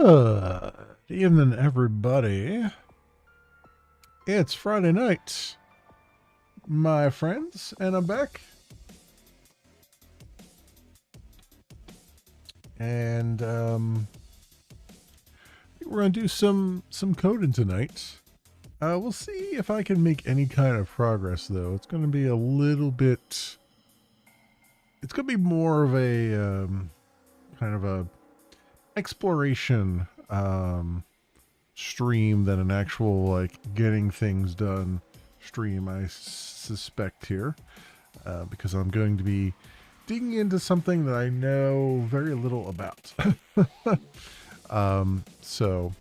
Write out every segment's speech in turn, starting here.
Good evening, everybody. It's Friday night, my friends, and I'm back. And we're gonna do some coding tonight. We'll see if I can make any kind of progress, though. It's gonna be a little bit. It's gonna be more of a kind of a exploration stream than an actual like getting things done stream, I suspect here, because I'm going to be digging into something that I know very little about. So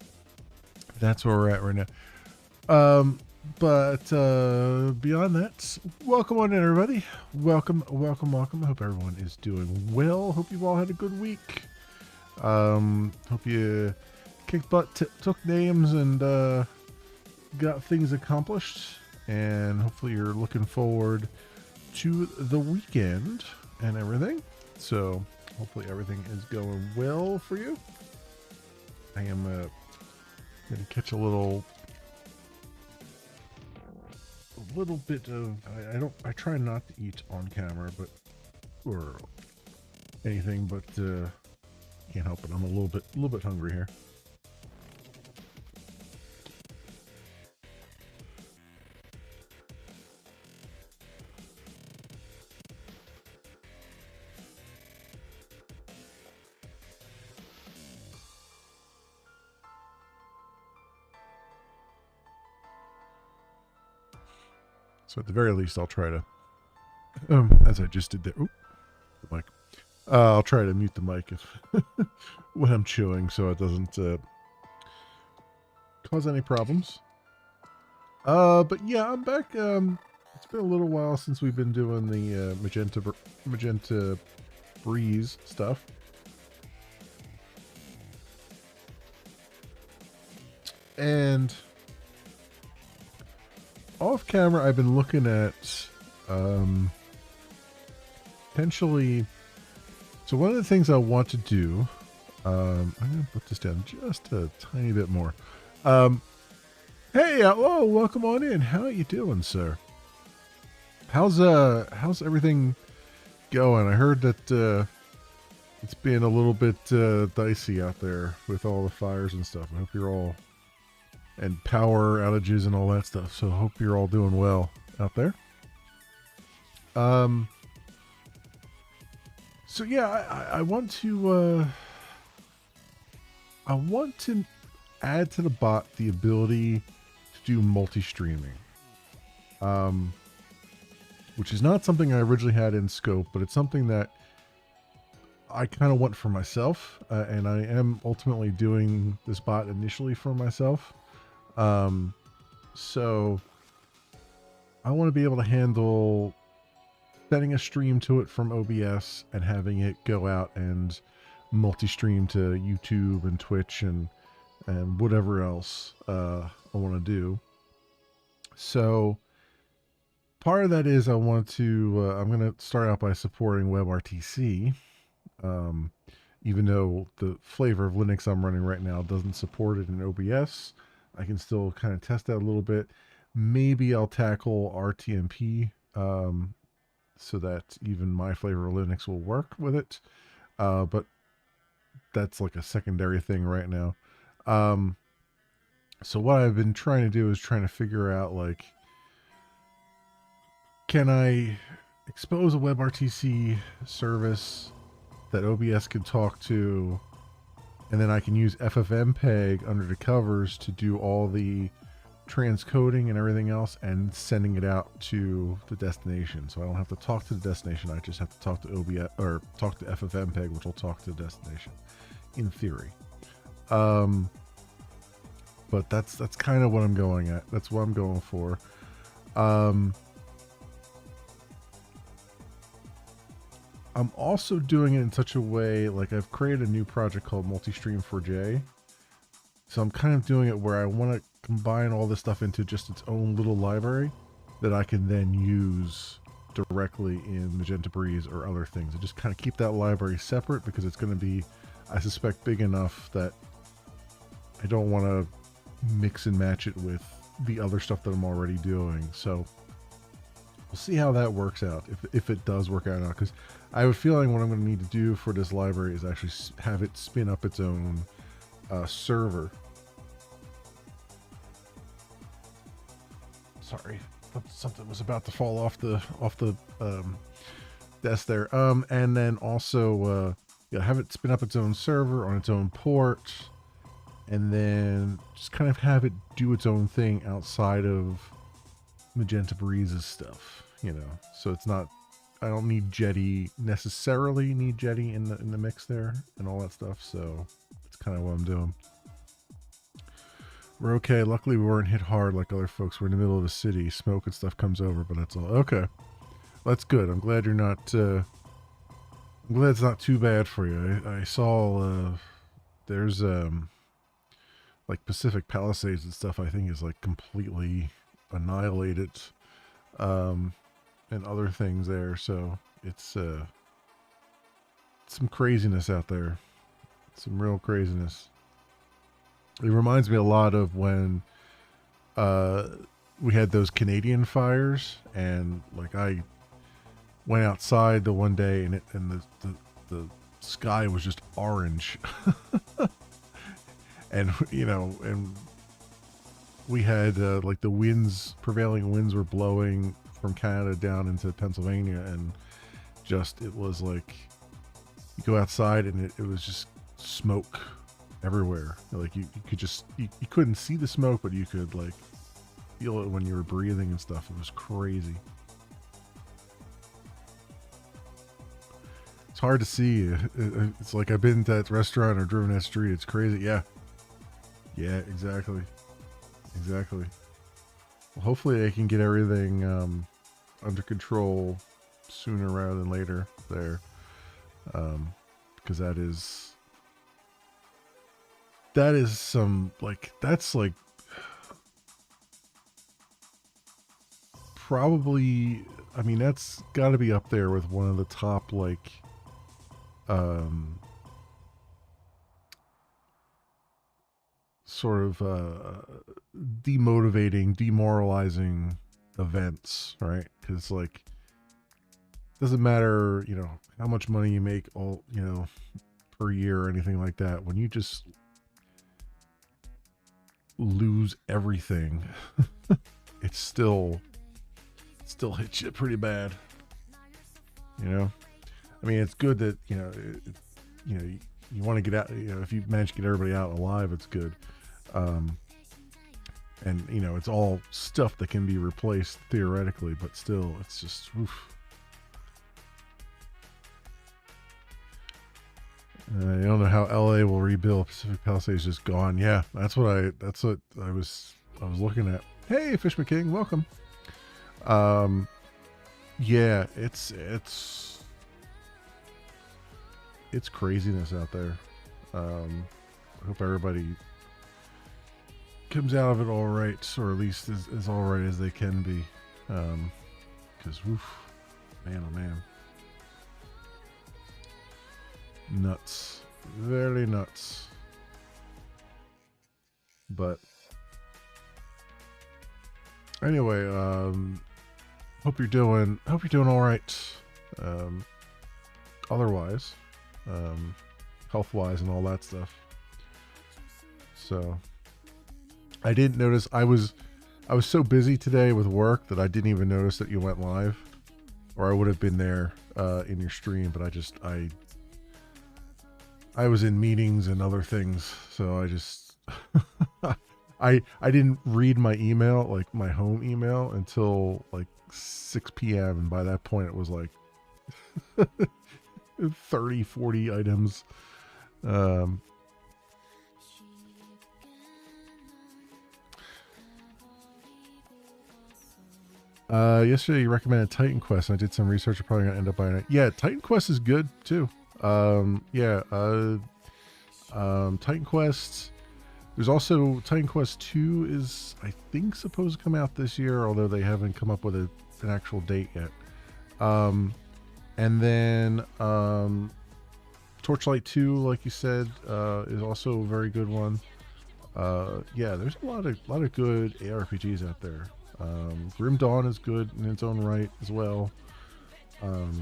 that's where we're at right now. But beyond that, welcome on in, everybody. Welcome. I hope everyone is doing well. Hope you've all had a good week. Hope you kicked butt, took names, and got things accomplished. And hopefully you're looking forward to the weekend and everything. So hopefully everything is going well for you. I am going to catch a little bit of, I try not to eat on camera, but, or anything, but, can't help it. I'm a little bit hungry here. So at the very least, I'll try to, as I just did there, the mic. I'll try to mute the mic if when I'm chewing, so it doesn't cause any problems. But yeah, I'm back. It's been a little while since we've been doing the Magenta Breeze stuff. And off camera, I've been looking at potentially. So one of the things I want to do, I'm going to put this down just a tiny bit more. Hey, hello, welcome on in. How are you doing, sir? How's everything going? I heard that it's been a little bit dicey out there with all the fires and stuff. I hope you're all, and power outages and all that stuff. So I hope you're all doing well out there. So yeah, I want to add to the bot the ability to do multi-streaming, which is not something I originally had in scope, but it's something that I kind of want for myself, and I am ultimately doing this bot initially for myself. So I want to be able to handle setting a stream to it from OBS and having it go out and multi-stream to YouTube and Twitch and whatever else I want to do. So part of that is I want to, I'm going to start out by supporting WebRTC, even though the flavor of Linux I'm running right now doesn't support it in OBS. I can still kind of test that a little bit. Maybe I'll tackle RTMP, so that even my flavor of Linux will work with it. But that's like a secondary thing right now. So what I've been trying to do is trying to figure out, like, can I expose a WebRTC service that OBS can talk to, and then I can use FFmpeg under the covers to do all the transcoding and everything else and sending it out to the destination. So I don't have to talk to the destination. I just have to talk to OBS or talk to FFmpeg, which will talk to the destination in theory. But that's kind of what I'm going at. That's what I'm going for. I'm also doing it in such a way, like I've created a new project called Multistream4j. So I'm kind of doing it where I want to combine all this stuff into just its own little library that I can then use directly in Magenta Breeze or other things. And just kind of keep that library separate because it's going to be, I suspect, big enough that I don't want to mix and match it with the other stuff that I'm already doing. So we'll see how that works out, if it does work out, because I have a feeling what I'm going to need to do for this library is actually have it spin up its own server. Sorry, something was about to fall off the desk there. And then also have it spin up its own server on its own port, and then just kind of have it do its own thing outside of Magenta Breeze's stuff, you know. So it's not, I don't necessarily need Jetty in the mix there and all that stuff. So it's kind of what I'm doing. We're okay. Luckily, we weren't hit hard like other folks. We're in the middle of the city. Smoke and stuff comes over, but that's all. Okay. That's good. I'm glad you're not, I'm glad it's not too bad for you. I saw, there's, like Pacific Palisades and stuff, I think is like completely annihilated, and other things there. So it's, some craziness out there. Some real craziness. It reminds me a lot of when we had those Canadian fires, and like I went outside the one day and the sky was just orange. And you know, and we had like the prevailing winds were blowing from Canada down into Pennsylvania, and just it was like you go outside and it was just smoke everywhere. Like you could just you couldn't see the smoke, but you could like feel it when you were breathing and stuff. It was crazy. It's hard to see. It's like I've been to that restaurant or driven that street. It's crazy. Yeah, exactly. Well, hopefully I can get everything under control sooner rather than later there, because that is some, like, that's like probably, I mean, that's got to be up there with one of the top, like, sort of demotivating, demoralizing events, right? Because like, doesn't matter, you know, how much money you make all, you know, per year or anything like that. When you just lose everything, it still hits you pretty bad, you know. I mean, it's good that, you know, you want to get out, you know, if you manage to get everybody out alive, it's good. And you know, it's all stuff that can be replaced theoretically, but still, it's just, oof. I don't know how LA will rebuild. Pacific Palisades just gone. Yeah, that's what I was looking at. Hey, Fishman King, welcome. Yeah, it's craziness out there. I hope everybody comes out of it all right, or at least as all right as they can be. Because, woof, man, oh man. Nuts. Very nuts. But anyway, hope you're doing all right. Otherwise, health-wise and all that stuff. So I didn't notice, I was so busy today with work that I didn't even notice that you went live, or I would have been there in your stream, but I was in meetings and other things, so I just I didn't read my email, like my home email, until like 6 p.m. and by that point it was like 30-40 items. Yesterday you recommended Titan Quest, and I did some research. I'm probably gonna end up buying it. Yeah, Titan Quest is good too. Titan Quest. There's also Titan Quest 2 is, I think, supposed to come out this year, although they haven't come up with an actual date yet. And then Torchlight 2, like you said, is also a very good one. Yeah, there's a lot of good ARPGs out there. Grim Dawn is good in its own right as well. Um,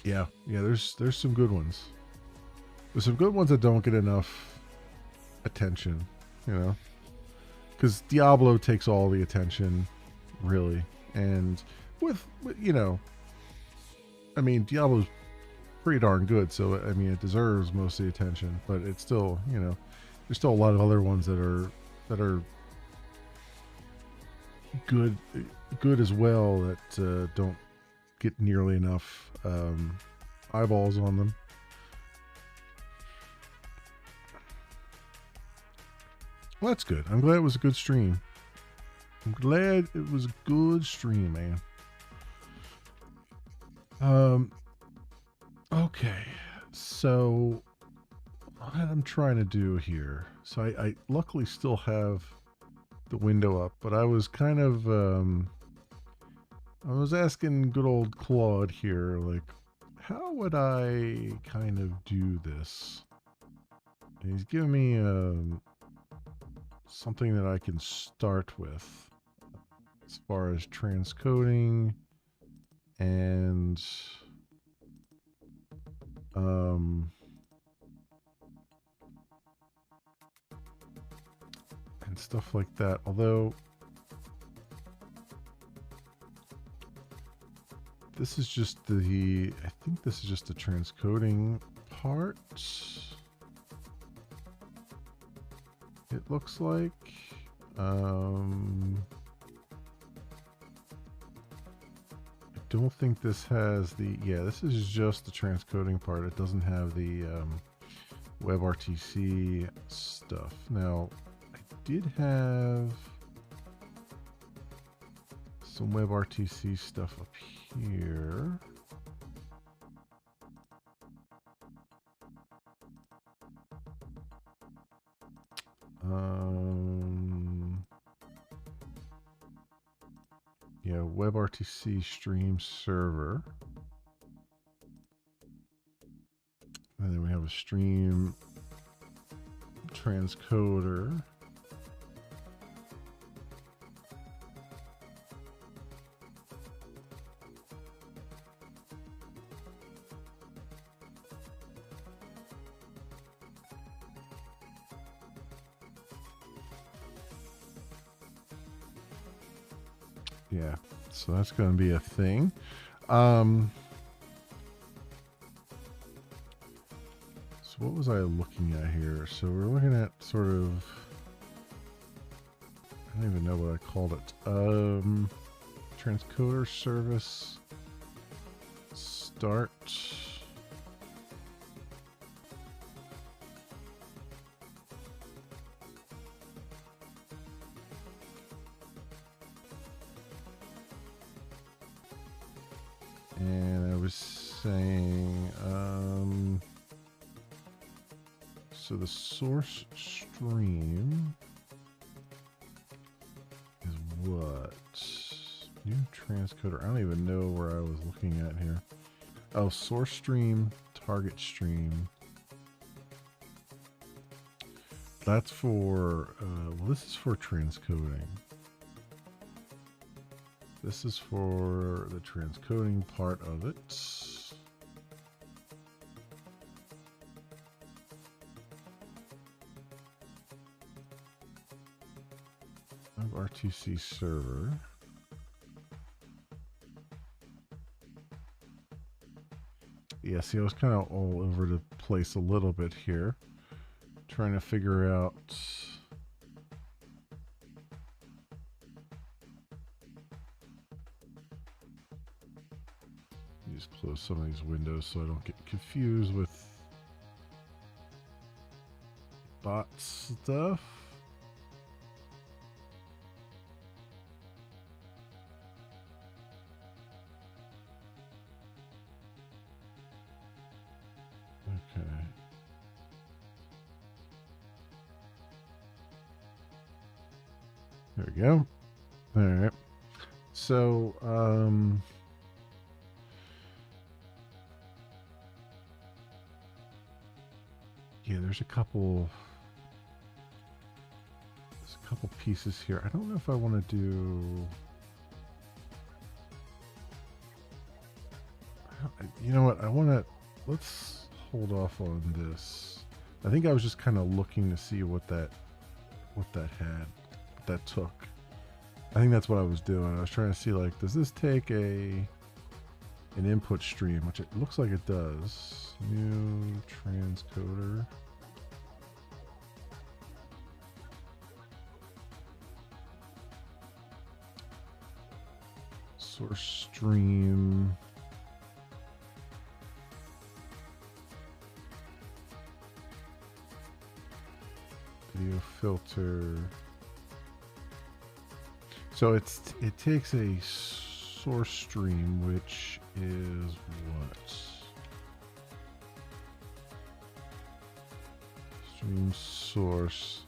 yeah, there's some good ones. There's some good ones that don't get enough attention, you know, because Diablo takes all the attention, really, and with you know, I mean, Diablo's pretty darn good, so I mean, it deserves most of the attention, but it's still, you know, there's still a lot of other ones that are good good as well that don't get nearly enough eyeballs on them. Well, that's good. I'm glad it was a good stream. I'm glad it was a good stream, man. Okay. So what I'm trying to do here. So I luckily still have the window up, but I was kind of I was asking good old Claude here, like, how would I kind of do this? And he's giving me something that I can start with as far as transcoding and and stuff like that. Although this is just the, I think this is just the transcoding part. It looks like. I don't think this has the, yeah, this is just the transcoding part. It doesn't have the WebRTC stuff. Now, I did have some WebRTC stuff up here. Yeah, WebRTC stream server. And then we have a stream transcoder. Yeah, so that's going to be a thing. So what was I looking at here? So we're looking at sort of, I don't even know what I called it. Transcoder service start. And I was saying, so the source stream is what? New transcoder. I don't even know where I was looking at here. Oh, source stream, target stream. That's for, well, this is for transcoding. This is for the transcoding part of it. WebRTC server. Yeah, see, I was kind of all over the place a little bit here, trying to figure out. Just close some of these windows so I don't get confused with bot stuff. Okay. There we go. All right. So, yeah, there's a couple couple pieces here. I don't know if I want to do... You know what? I want to... Let's hold off on this. I think I was just kind of looking to see what that had, what that took. I think that's what I was doing. I was trying to see, like, does this take an input stream, which it looks like it does. New transcoder. Source stream. Video filter. So it takes a source stream, which is what? Stream source.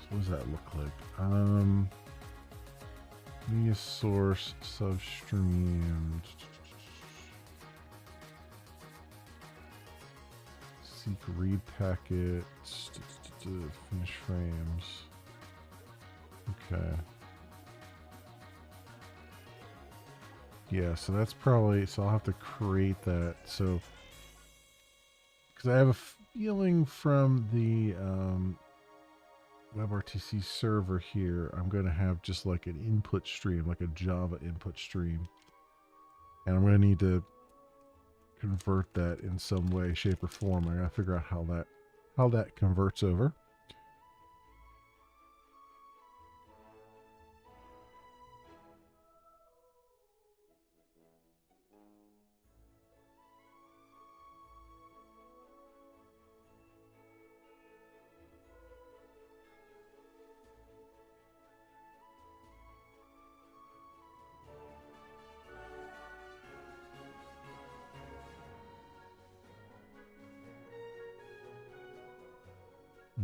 What does that look like? Media source, substream. Seek read packets. Finish frames. Okay. Yeah, so that's probably, so I'll have to create that. So, because I have a feeling from the WebRTC server here, I'm going to have just like an input stream, like a Java input stream. And I'm going to need to convert that in some way, shape, or form. I got to figure out how that converts over.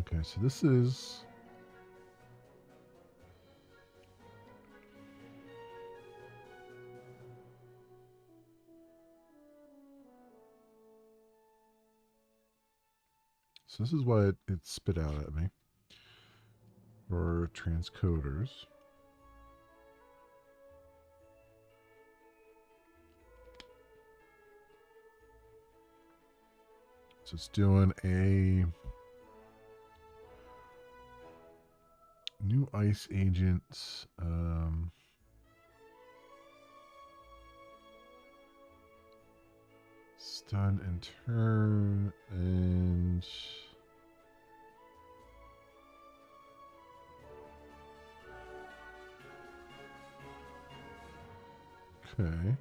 Okay, so this is... So this is what it spit out at me for transcoders. So it's doing a new ICE agents. Stun and turn and... Okay.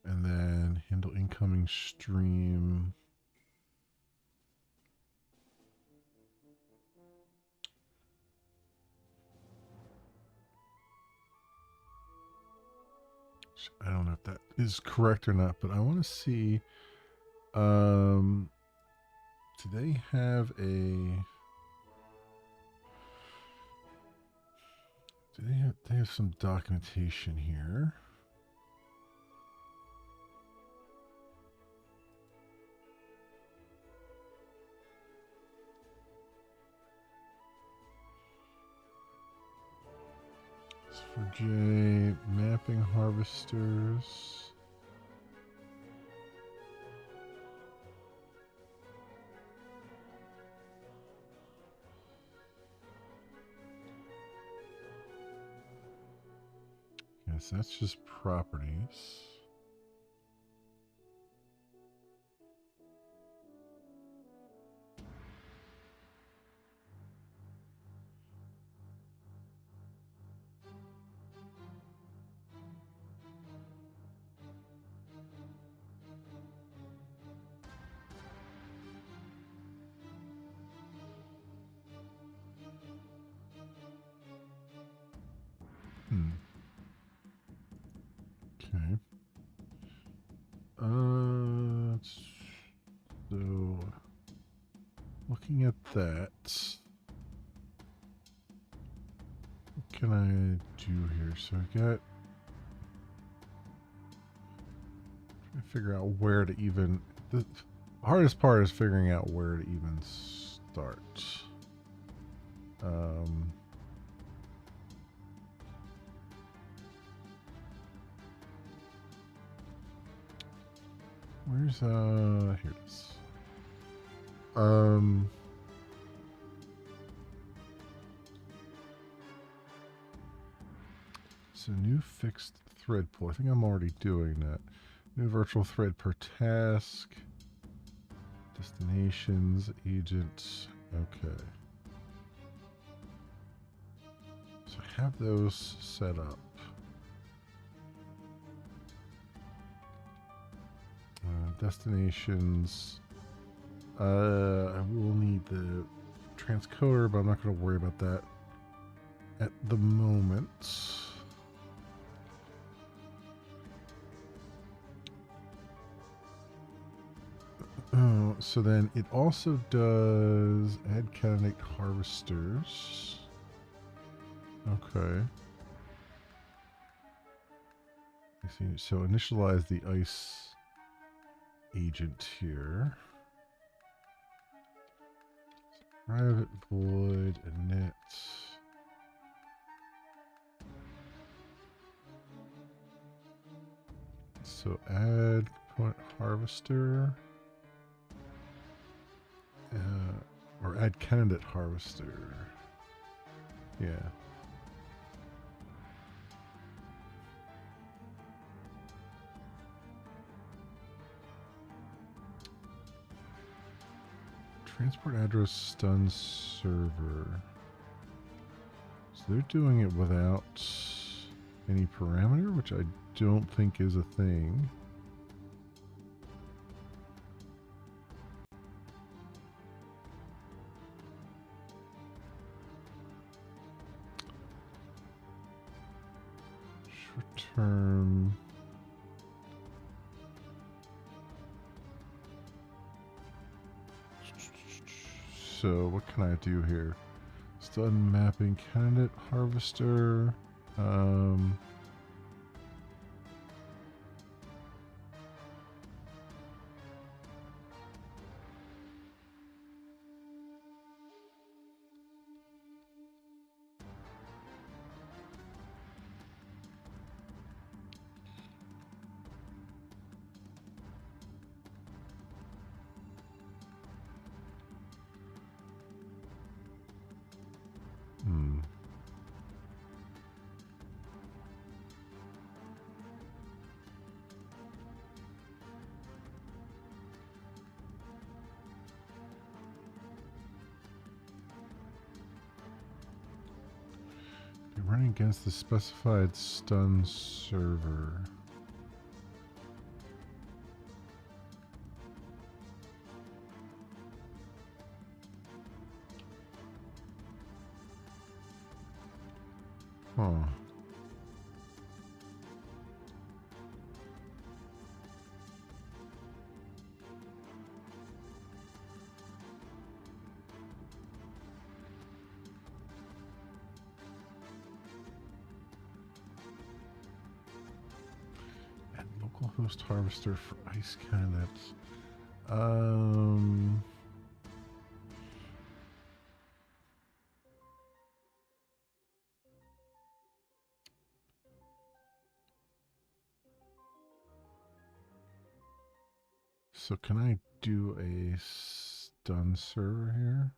And then handle incoming stream. I don't know if that is correct or not, but I want to see, do they have they have some documentation here. It's for J, mapping harvesters. Yes, that's just properties. at that, what can I do here? So I got, trying to figure out where to even, the hardest part is figuring out where to even start. Where's, here it is. So new fixed thread pool. I think I'm already doing that. New virtual thread per task. Destinations, agents. Okay. So I have those set up. Destinations. I will need the transcoder, but I'm not going to worry about that at the moment. Oh, so then it also does add candidate harvesters. Okay. I see. So initialize the ice agent here. Private void init. So add component harvester. Or add candidate harvester. Yeah. Transport address stun server. So they're doing it without any parameter, which I don't think is a thing. Short term. So what can I do here? Stun mapping candidate harvester. Running against the specified stun server. Huh. Host harvester for ice candidates. So can I do a stun server here?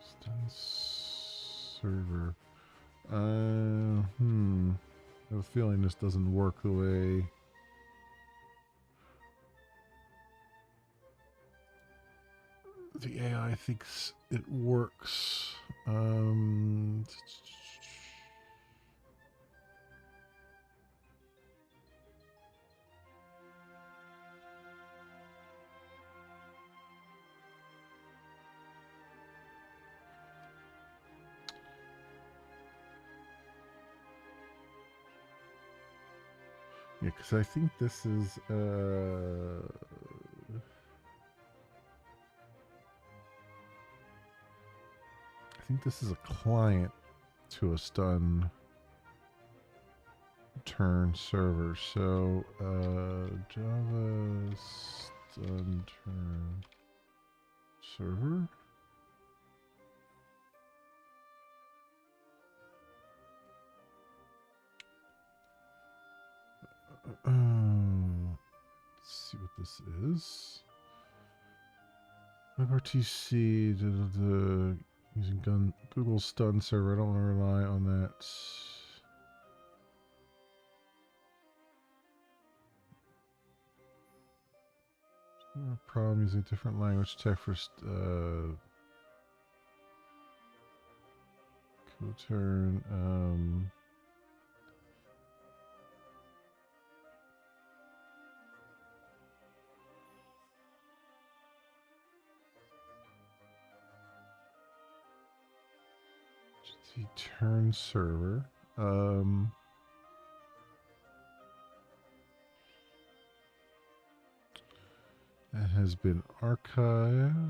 Stun server. I have a feeling this doesn't work the way the AI thinks it works. Yeah, because I think this is a client to a stun turn server. So Java stun turn server. Let's see what this is. WebRTC, using Google Stun server. I don't want to rely on that. No problem using different language tech for co-turn. The turn server. That has been archived.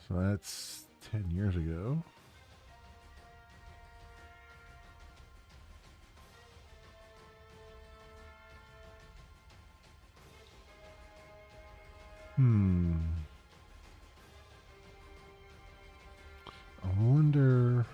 So that's 10 years ago. I wonder.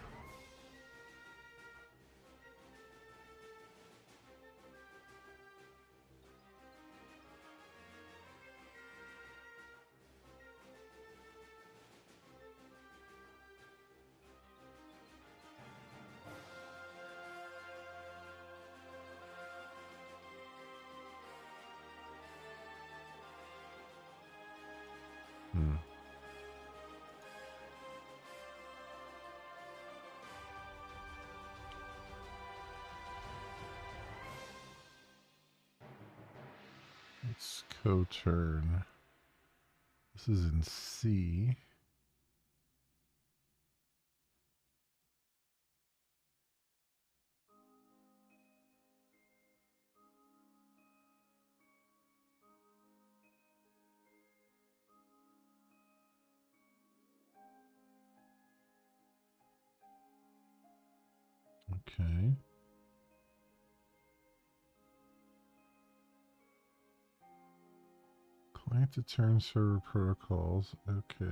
Let's co-turn. This is in C. Okay. Client to turn server protocols. Okay.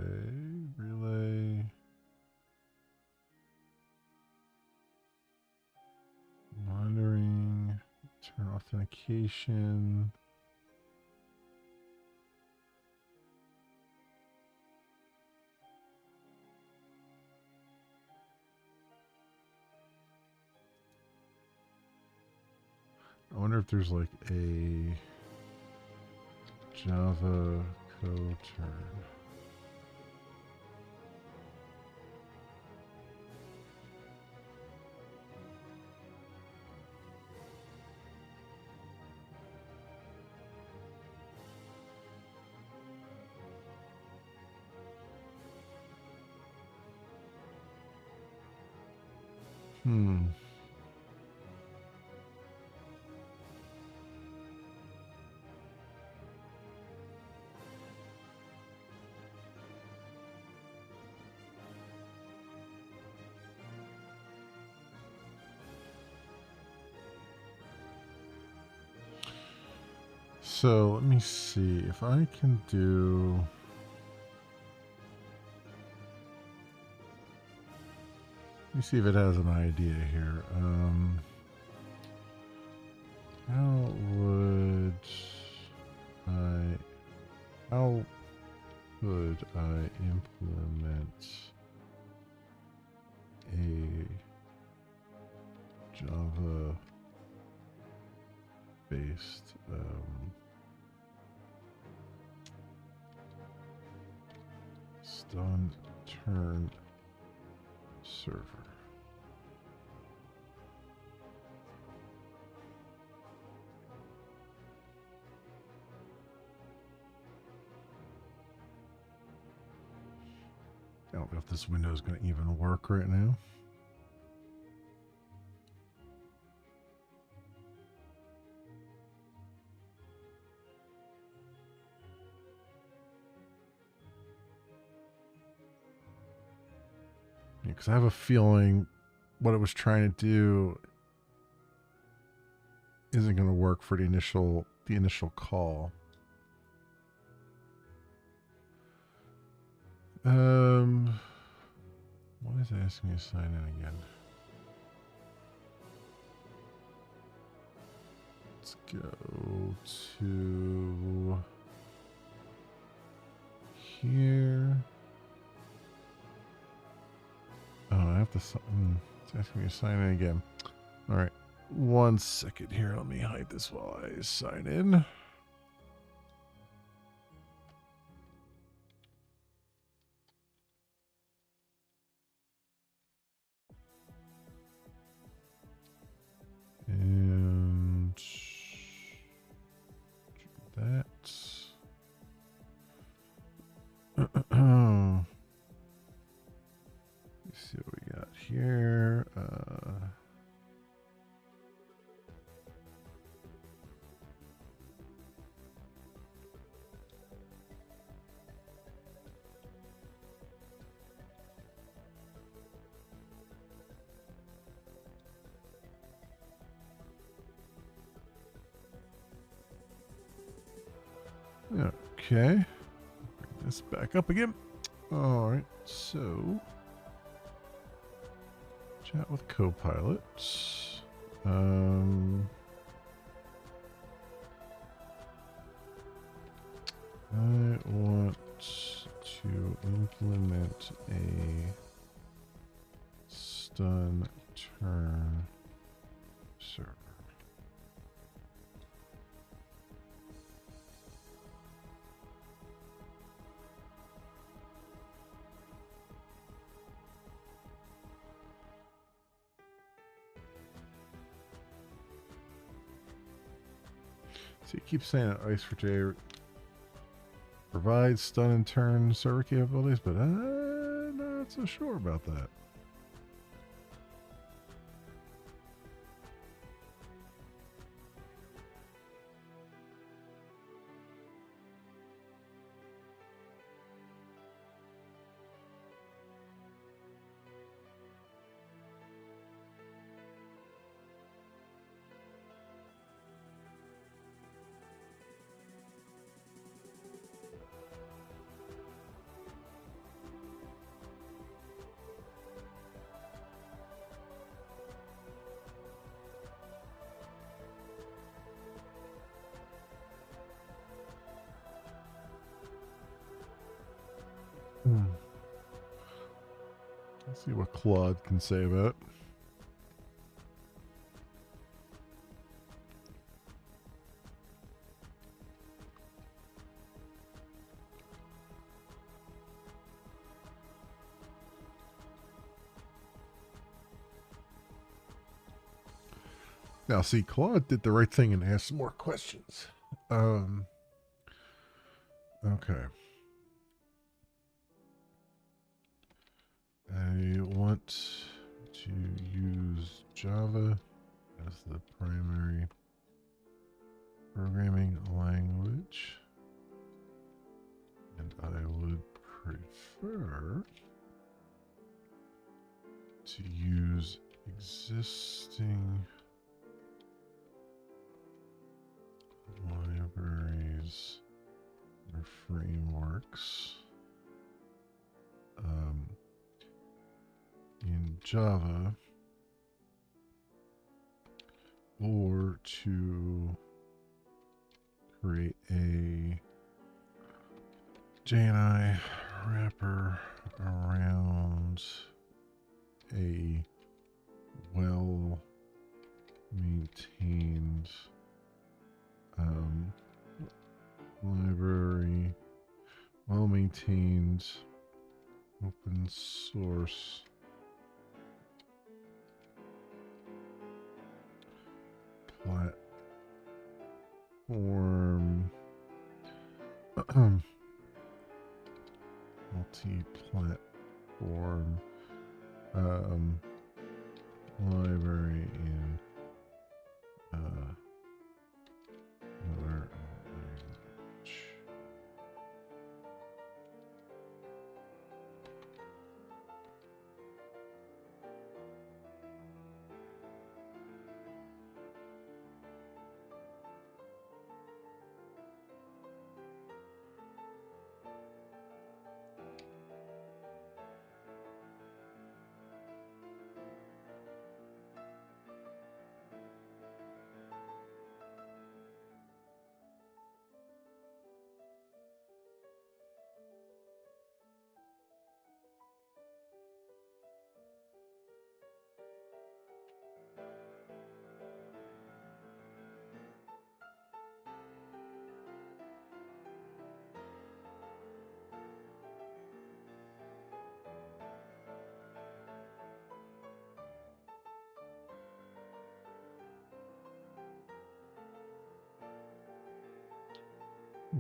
Relay. Monitoring. Turn authentication. I wonder if there's like a Java co-turn. So let me see if I can do. Let me see if it has an idea here. How would I implement a Java based stun turn server? I don't know if this window is going to even work right now. Because I have a feeling what it was trying to do isn't going to work for the initial call. Why is it asking me to sign in again? Let's go to here. Oh, I have to sign. It's asking me to sign in again. All right. 1 second here. Let me hide this while I sign in. And that. Let's see what we got here. Okay. Bring this back up again. All right. So, chat with Copilot. I want to implement a stun turn server. So you keep saying that Ice for J provides stun and turn server capabilities, but I'm not so sure about that. Let's see what Claude can say about it. Now, see, Claude did the right thing and asked some more questions. Okay. I want to use Java as the primary programming language, and I would prefer to use existing libraries or frameworks in Java, or to create a JNI wrapper around a well-maintained library, well-maintained open source platform, multi-platform form, library in another language.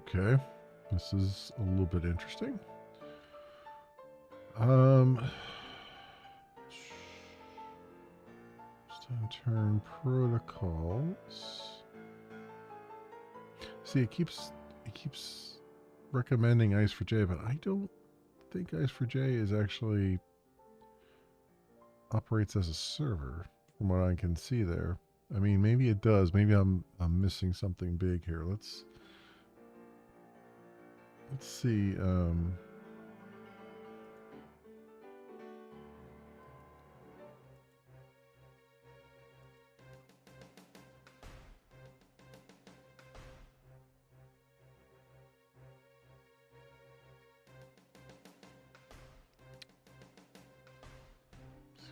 Okay, this is a little bit interesting. Turn protocols. See, it keeps recommending Ice4j, but I don't think Ice4j is actually operates as a server from what I can see there. I mean, maybe it does. Maybe I'm missing something big here. Let's see.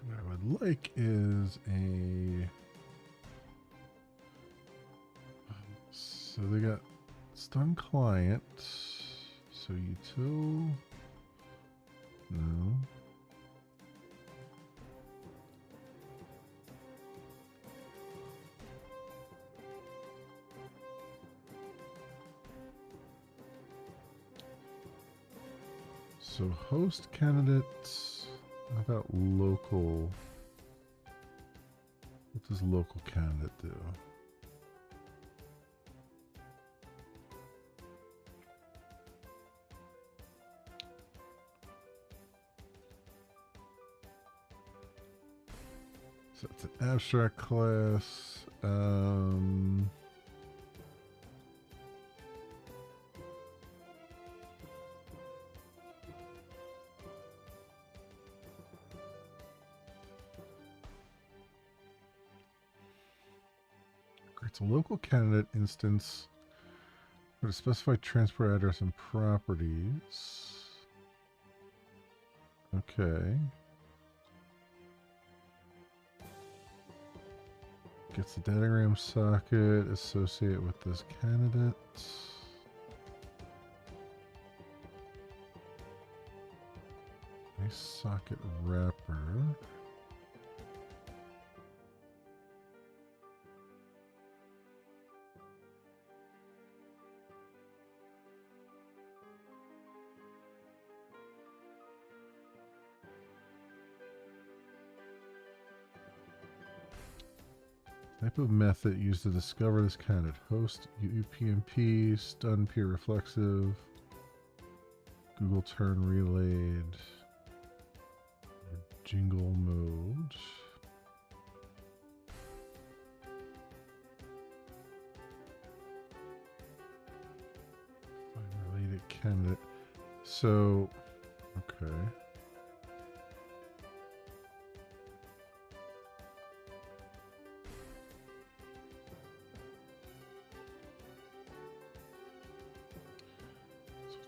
What I would like is a. So they got stun client. So util. No. So host candidates. How about local? What does local candidate do? So it's an abstract class. Creates a local candidate instance for a specified transport address and properties. Okay. Gets the datagram socket associated with this candidate. A socket wrapper. Type of method used to discover this candidate. Host, UPnP, stun peer reflexive, Google turn relayed, jingle mode. Find related candidate. So, okay.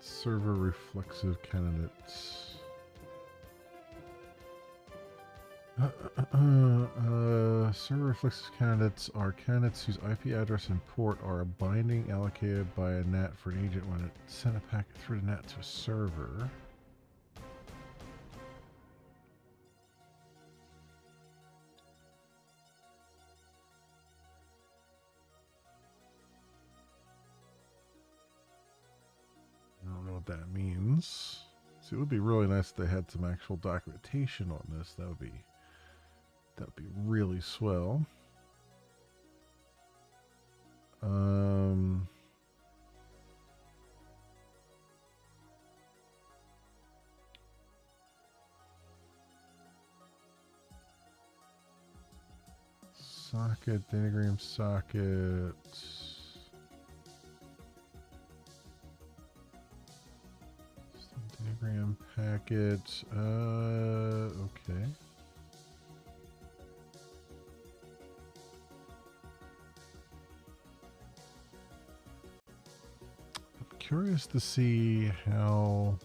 Server reflexive candidates. Server reflexive candidates are candidates whose IP address and port are binding allocated by a NAT for an agent when it sent a packet through the NAT to a server. I don't know what that means. See, it would be really nice if they had some actual documentation on this. That would be really swell. Socket, datagram socket. Datagram packet. Okay. I'm curious to see how.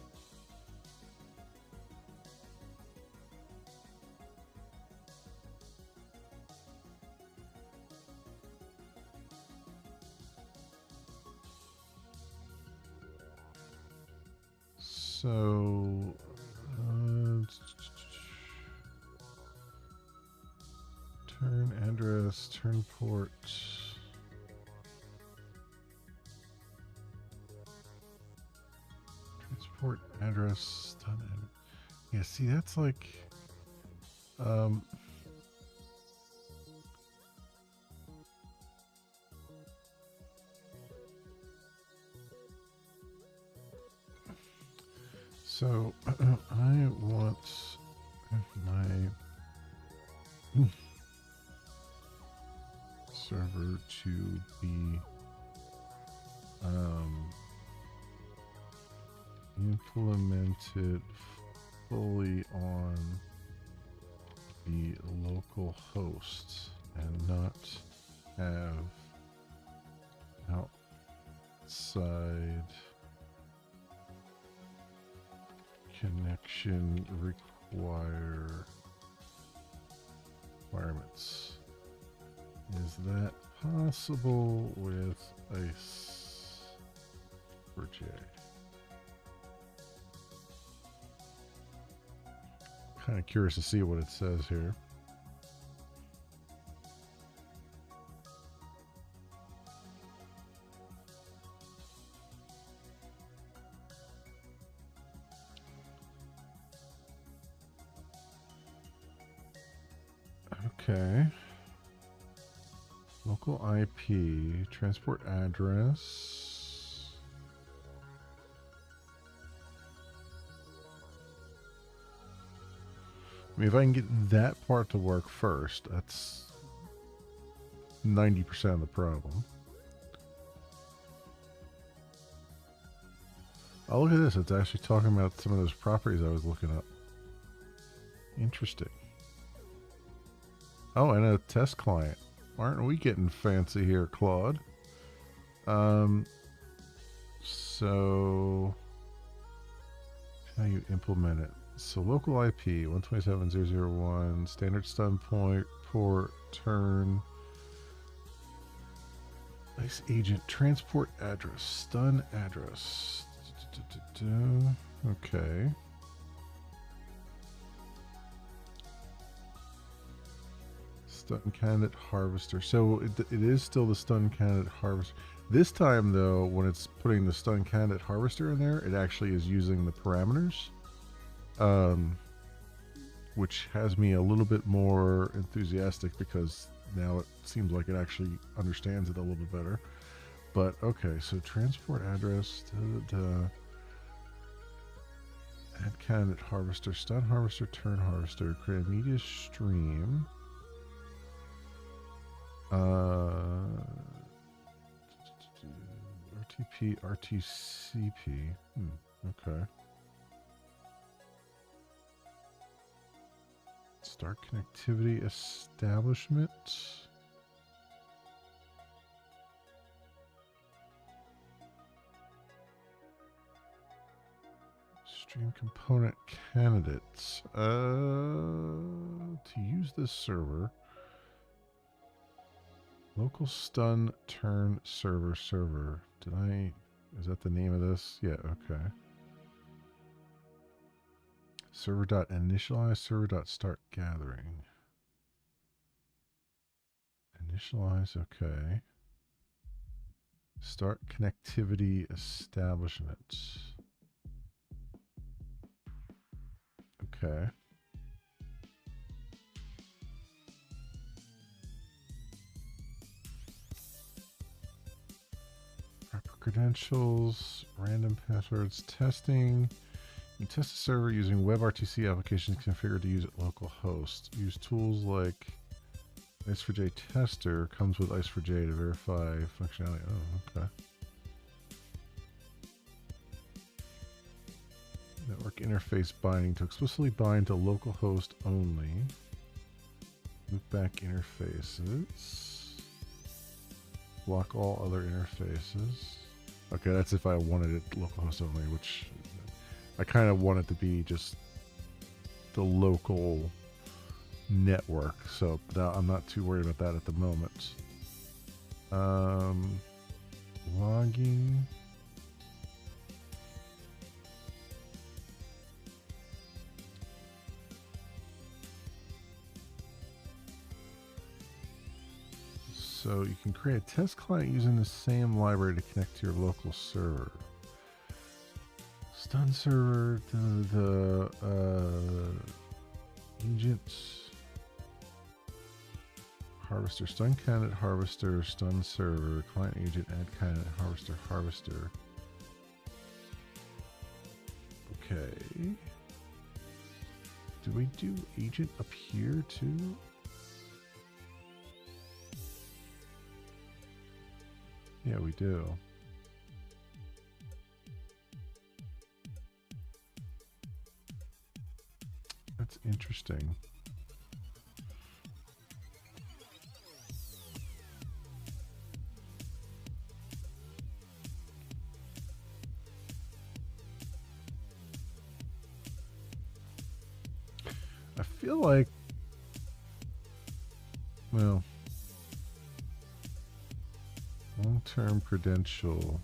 So, turn address, turn port. Transport address, stun address. Yeah, see, that's like, so I want my server to be implemented fully on the local host and not have outside connection requirements. Is that possible with ICE for J? Kind of curious to see what it says here. Okay. Local IP, transport address. I mean, if I can get that part to work first, that's 90% of the problem. Oh, look at this. It's actually talking about some of those properties I was looking up. Interesting. Oh, and a test client. Aren't we getting fancy here, Claude? So how you implement it? So local IP 127.0.0.1 standard stun point port turn ICE agent transport address stun address. Okay. Stun candidate harvester. So it is still the stun candidate harvester. This time, though, when it's putting the stun candidate harvester in there, it actually is using the parameters, which has me a little bit more enthusiastic because now it seems like it actually understands it a little bit better. But okay, so transport address, add candidate harvester, stun harvester, turn harvester, create a media stream. RTP, RTCP. Okay. Start connectivity establishment. Stream component candidates. To use this server. Local stun turn server. Is that the name of this? Yeah, okay. Server.initialize, server.start gathering. Initialize, okay. Start connectivity establishment. Okay. Proper credentials, random passwords, testing. You test a server using WebRTC applications configured to use at local host. Use tools like Ice4j Tester comes with Ice4j to verify functionality. Oh, okay. Network interface binding to explicitly bind to local host only. Loopback interfaces. Block all other interfaces. Okay, that's if I wanted it localhost only, which I kind of want it to be just the local network. So I'm not too worried about that at the moment. Logging. So you can create a test client using the same library to connect to your local server. Stun server, the agent, harvester, stun candidate, harvester, stun server, client agent, add candidate, harvester, harvester. Okay. Do we do agent up here too? Yeah, we do. That's interesting. I feel like, well, long-term credential.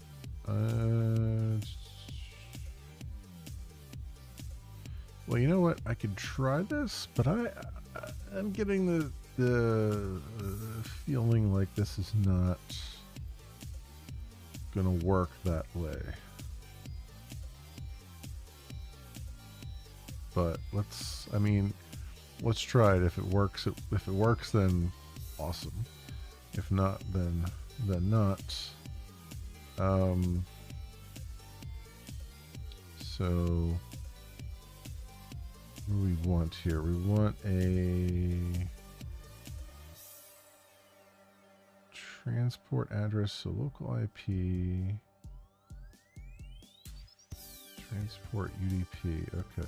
Well, you know what? I could try this, but I'm getting the feeling like this is not gonna work that way. But let's try it. If it works, then awesome. If not, then not. So what do we want here? We want a transport address, so local IP, transport UDP. Okay.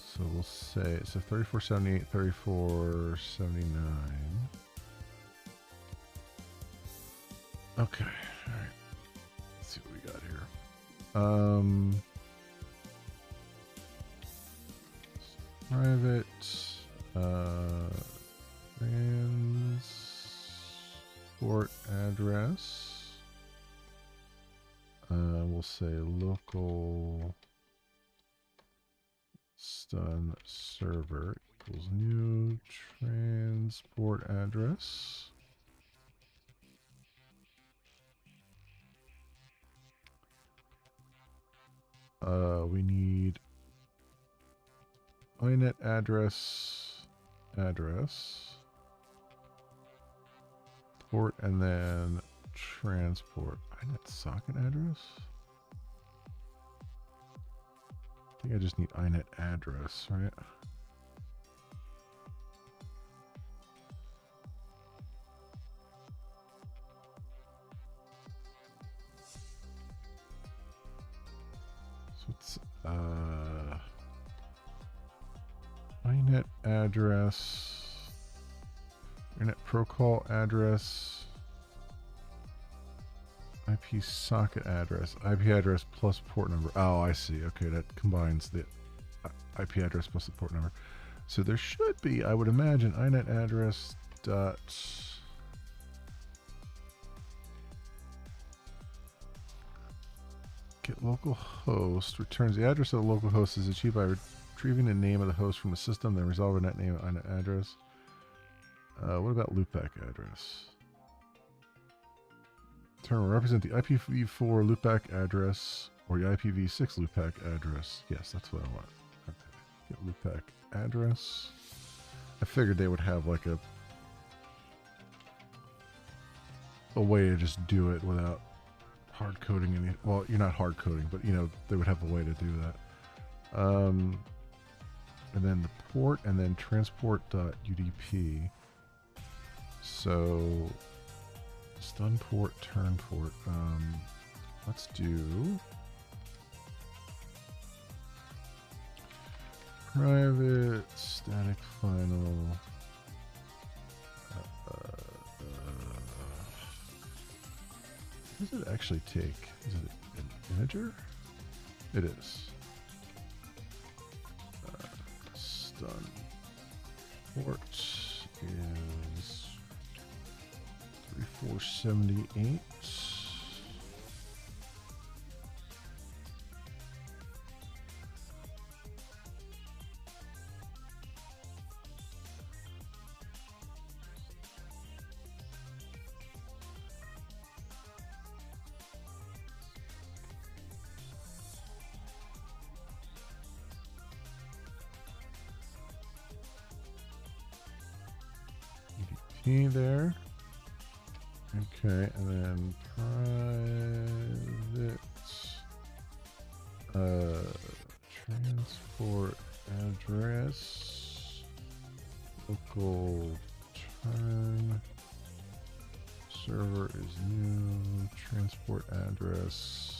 So we'll say, so 3478, 3479. Okay, all right. Let's see what we got here. Private, transport address. We'll say local stun server equals new transport address. We need inet address, port, and then transport. Inet socket address? I think I just need inet address, right? So it's inet address, internet protocol address, IP socket address, IP address plus port number. Oh, I see. Okay, that combines the IP address plus the port number. So there should be, I would imagine, inet address dot get local host returns the address of the local host is achieved by retrieving the name of the host from the system, then resolving that name inet address. What about loopback address? Term will represent the IPv4 loopback address or the IPv6 loopback address. Yes, that's what I want. Okay. Get loopback address. I figured they would have like a way to just do it without hard coding any. Well, you're not hard coding, but you know they would have a way to do that. And then the port, and then transport.udp. So stun port, turn port. Let's do private static final. What does it actually take? Is it an integer? It is. Stun port is 3478. There. Okay, and then private transport address, local turn, server is new, transport address.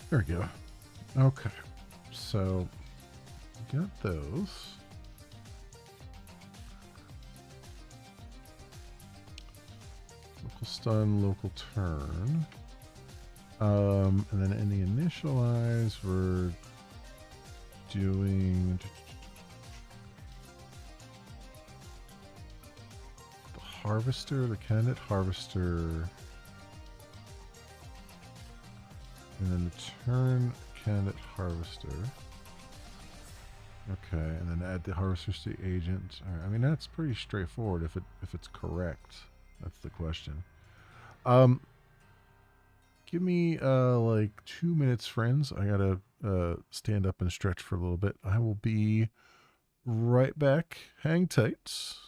There we go. Okay, so got those. Local stun, local turn. And then in the initialize, we're doing the harvester, the candidate harvester. And then the turn candidate harvester. Okay, and then add the harvesters to the agent. All right, I mean that's pretty straightforward if it's correct. That's the question. Give me like 2 minutes, friends. I gotta stand up and stretch for a little bit. I will be right back. Hang tight.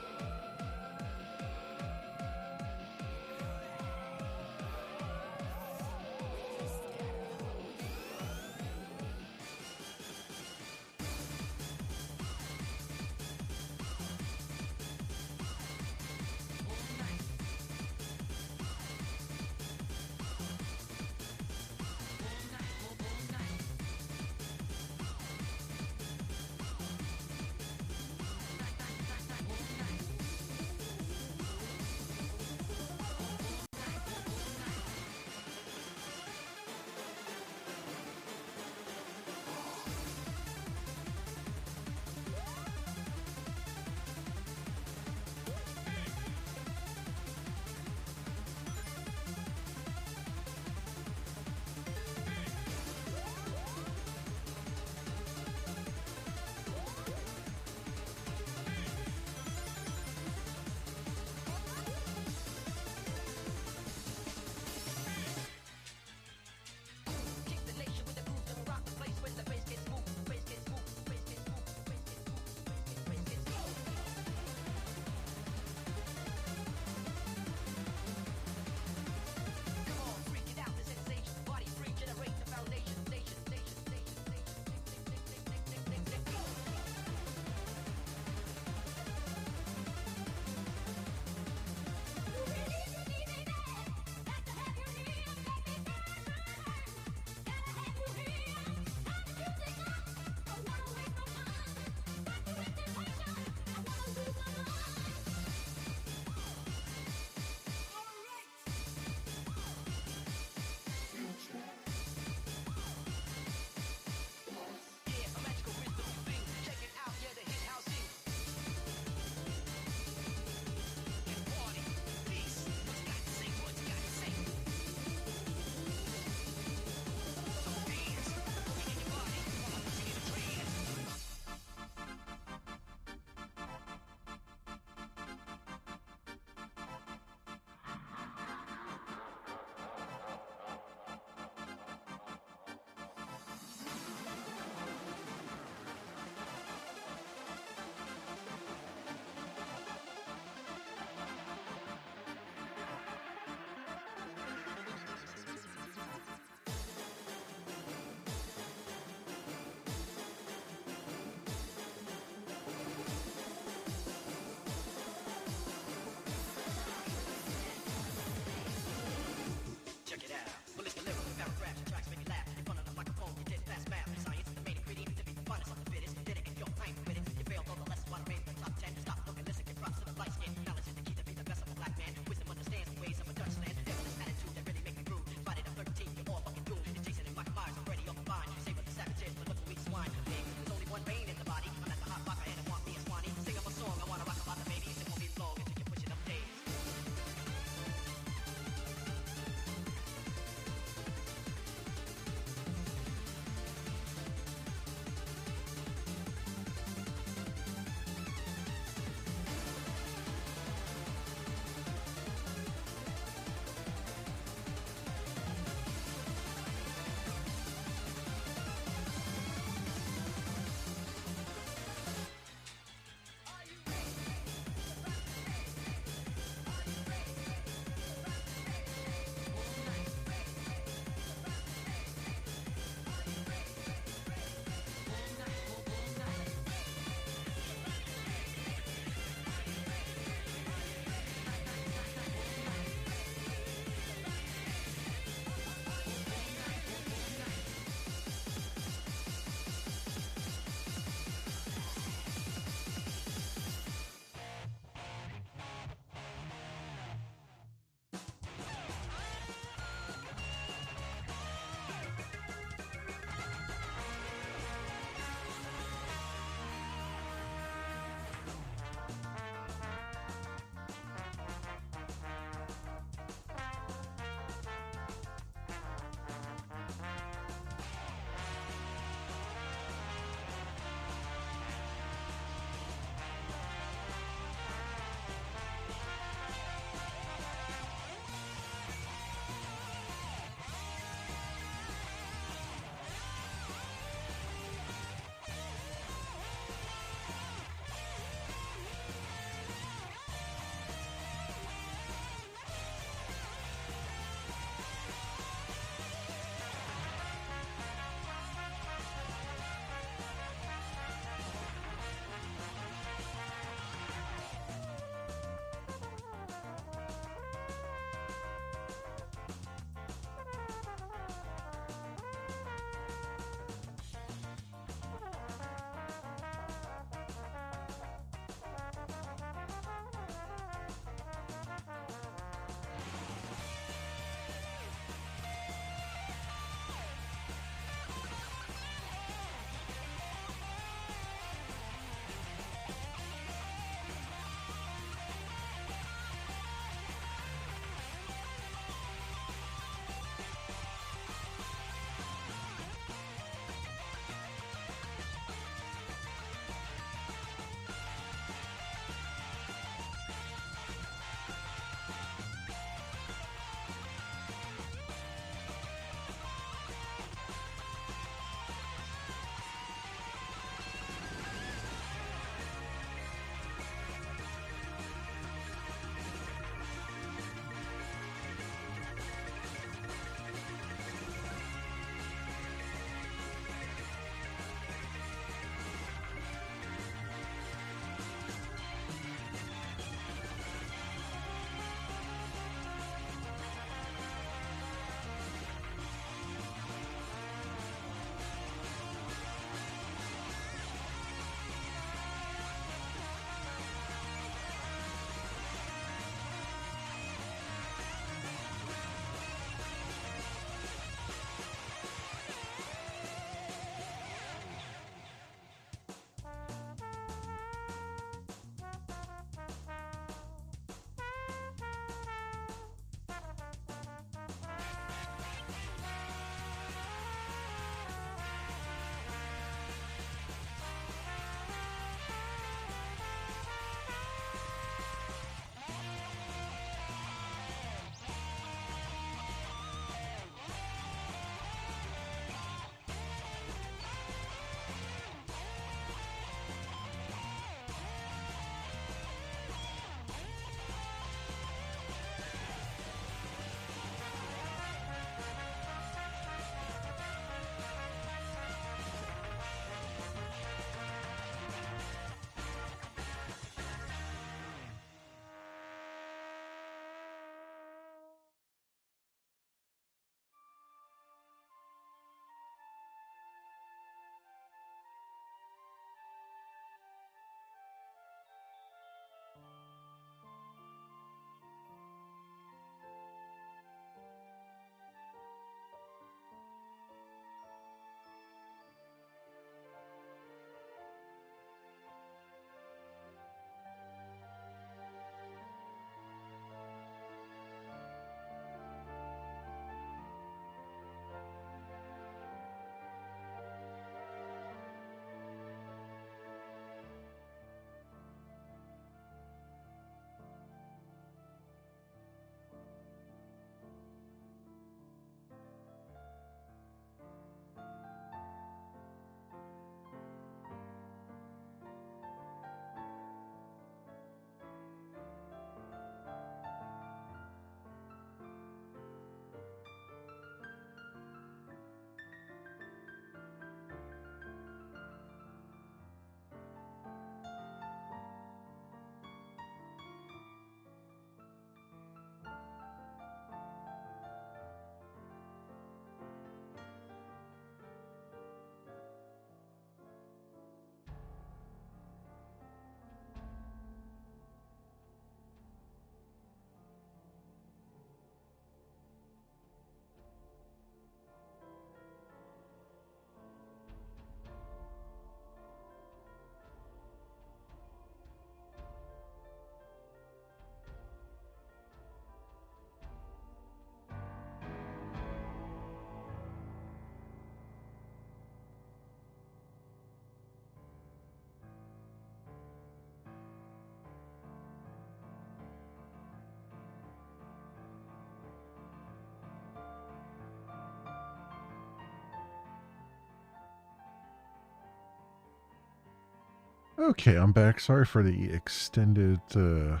Okay, I'm back. Sorry for the extended time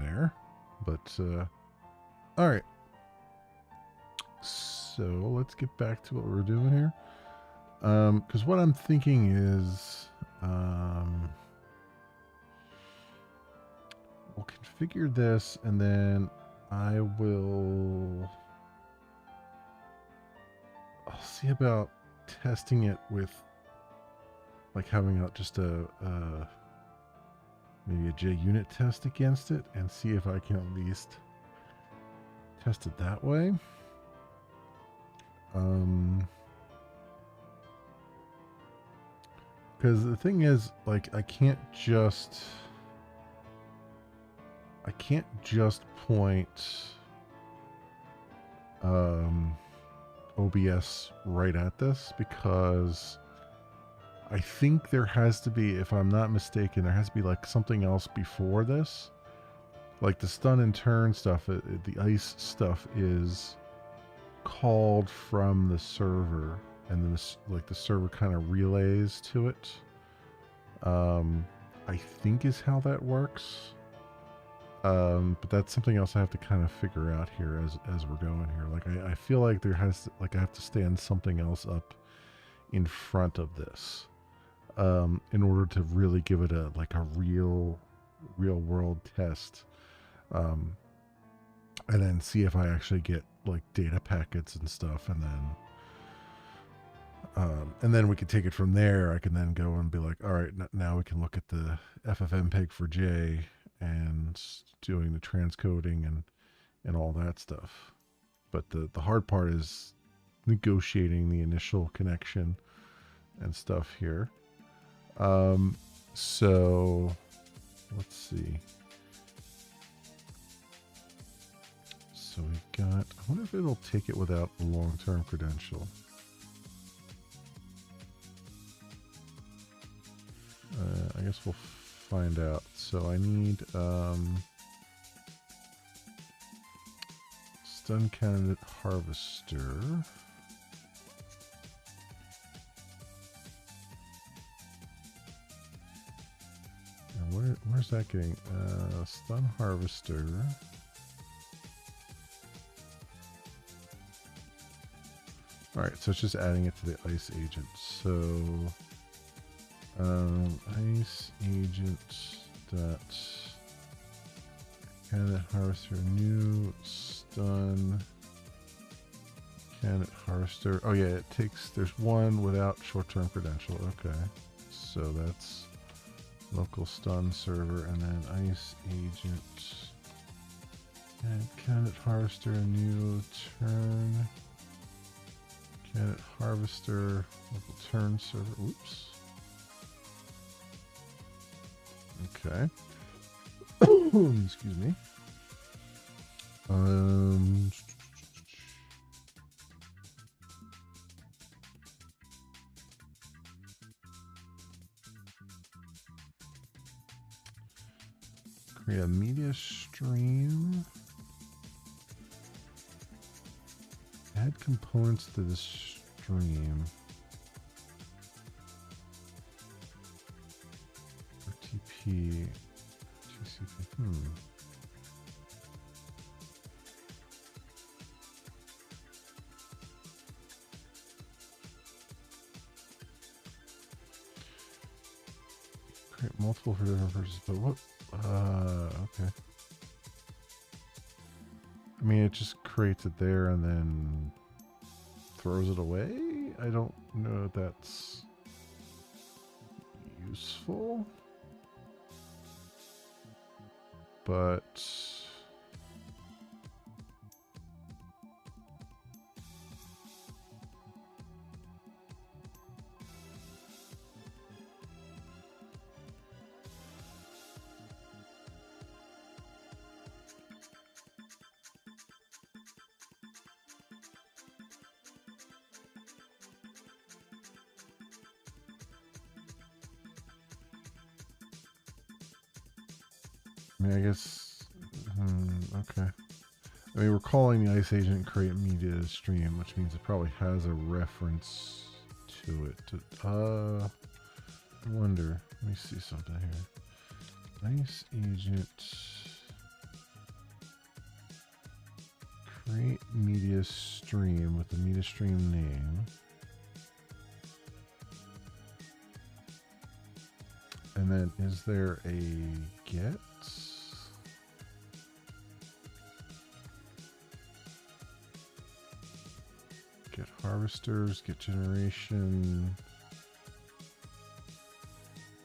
there, but all right. So let's get back to what we're doing here. Because what I'm thinking is, we'll configure this, and then I'll see about testing it with like having just maybe a JUnit test against it and see if I can at least test it that way. Because the thing is, like, I can't just point OBS right at this, because I think there has to be, if I'm not mistaken, there has to be like something else before this. Like the stun and turn stuff, the ice stuff is called from the server, and then the server kind of relays to it. I think is how that works. But that's something else I have to kind of figure out here as we're going here. Like I feel like I have to stand something else up in front of this, in order to really give it a real world test, and then see if I actually get like data packets and stuff, and then we can take it from there. I can then go and be like, all right, now we can look at the FFmpeg for J and doing the transcoding and all that stuff. But the hard part is negotiating the initial connection and stuff here. So let's see. So we got, I wonder if it'll take it without a long-term credential. I guess we'll find out. So I need stun candidate harvester. And where's that getting? Stun harvester. All right, so it's just adding it to the ice agent. So ice agent dot candidate harvester new stun candidate harvester. Oh yeah, it takes, there's one without short-term credential. Okay, so that's local stun server, and then ice agent and candidate harvester new turn candidate harvester local turn server. Oops. Okay. Excuse me. Create a media stream. Add components to the stream. RTP. TCP. Create multiple for different purposes, but what? Okay. I mean, it just creates it there and then throws it away? I don't know if that's useful. But I mean, I guess, okay. I mean, we're calling the ice agent create media stream, which means it probably has a reference to it. I wonder. Let me see something here. Nice agent. Create media stream with the media stream name. And then is there a get? Get harvesters, get generation,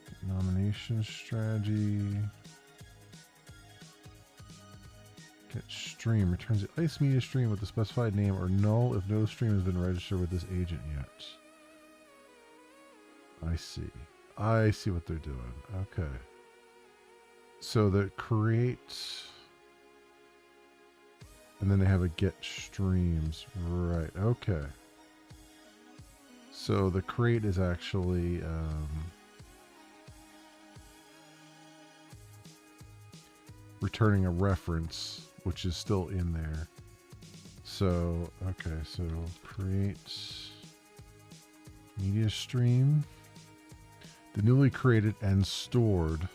get nomination strategy, get stream, returns the ice media stream with the specified name or null if no stream has been registered with this agent yet. I see. I see what they're doing. Okay. So the create, and then they have a get streams. Right. Okay. So the create is actually returning a reference, which is still in there. So, okay. So create media stream. The newly created and stored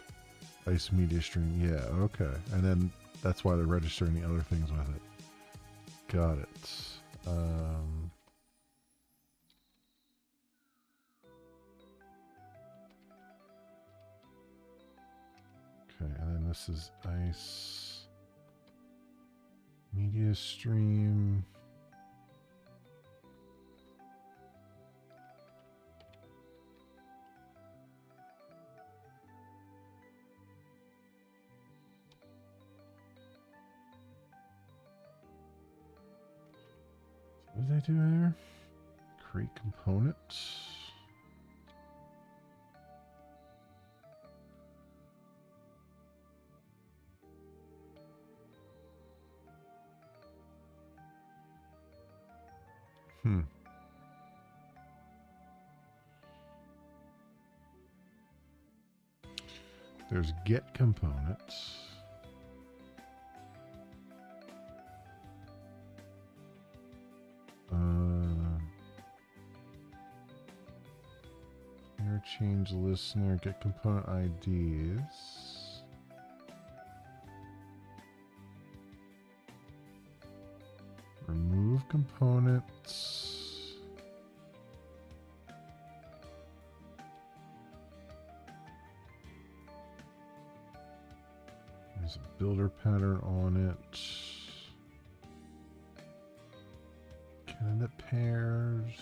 ice media stream. Yeah, okay. And then that's why they're registering the other things with it. Got it. Okay, and then this is ice media stream. What did I do there? Create components. There's get components. Change listener, get component IDs. Remove components. There's a builder pattern on it. Candidate pairs.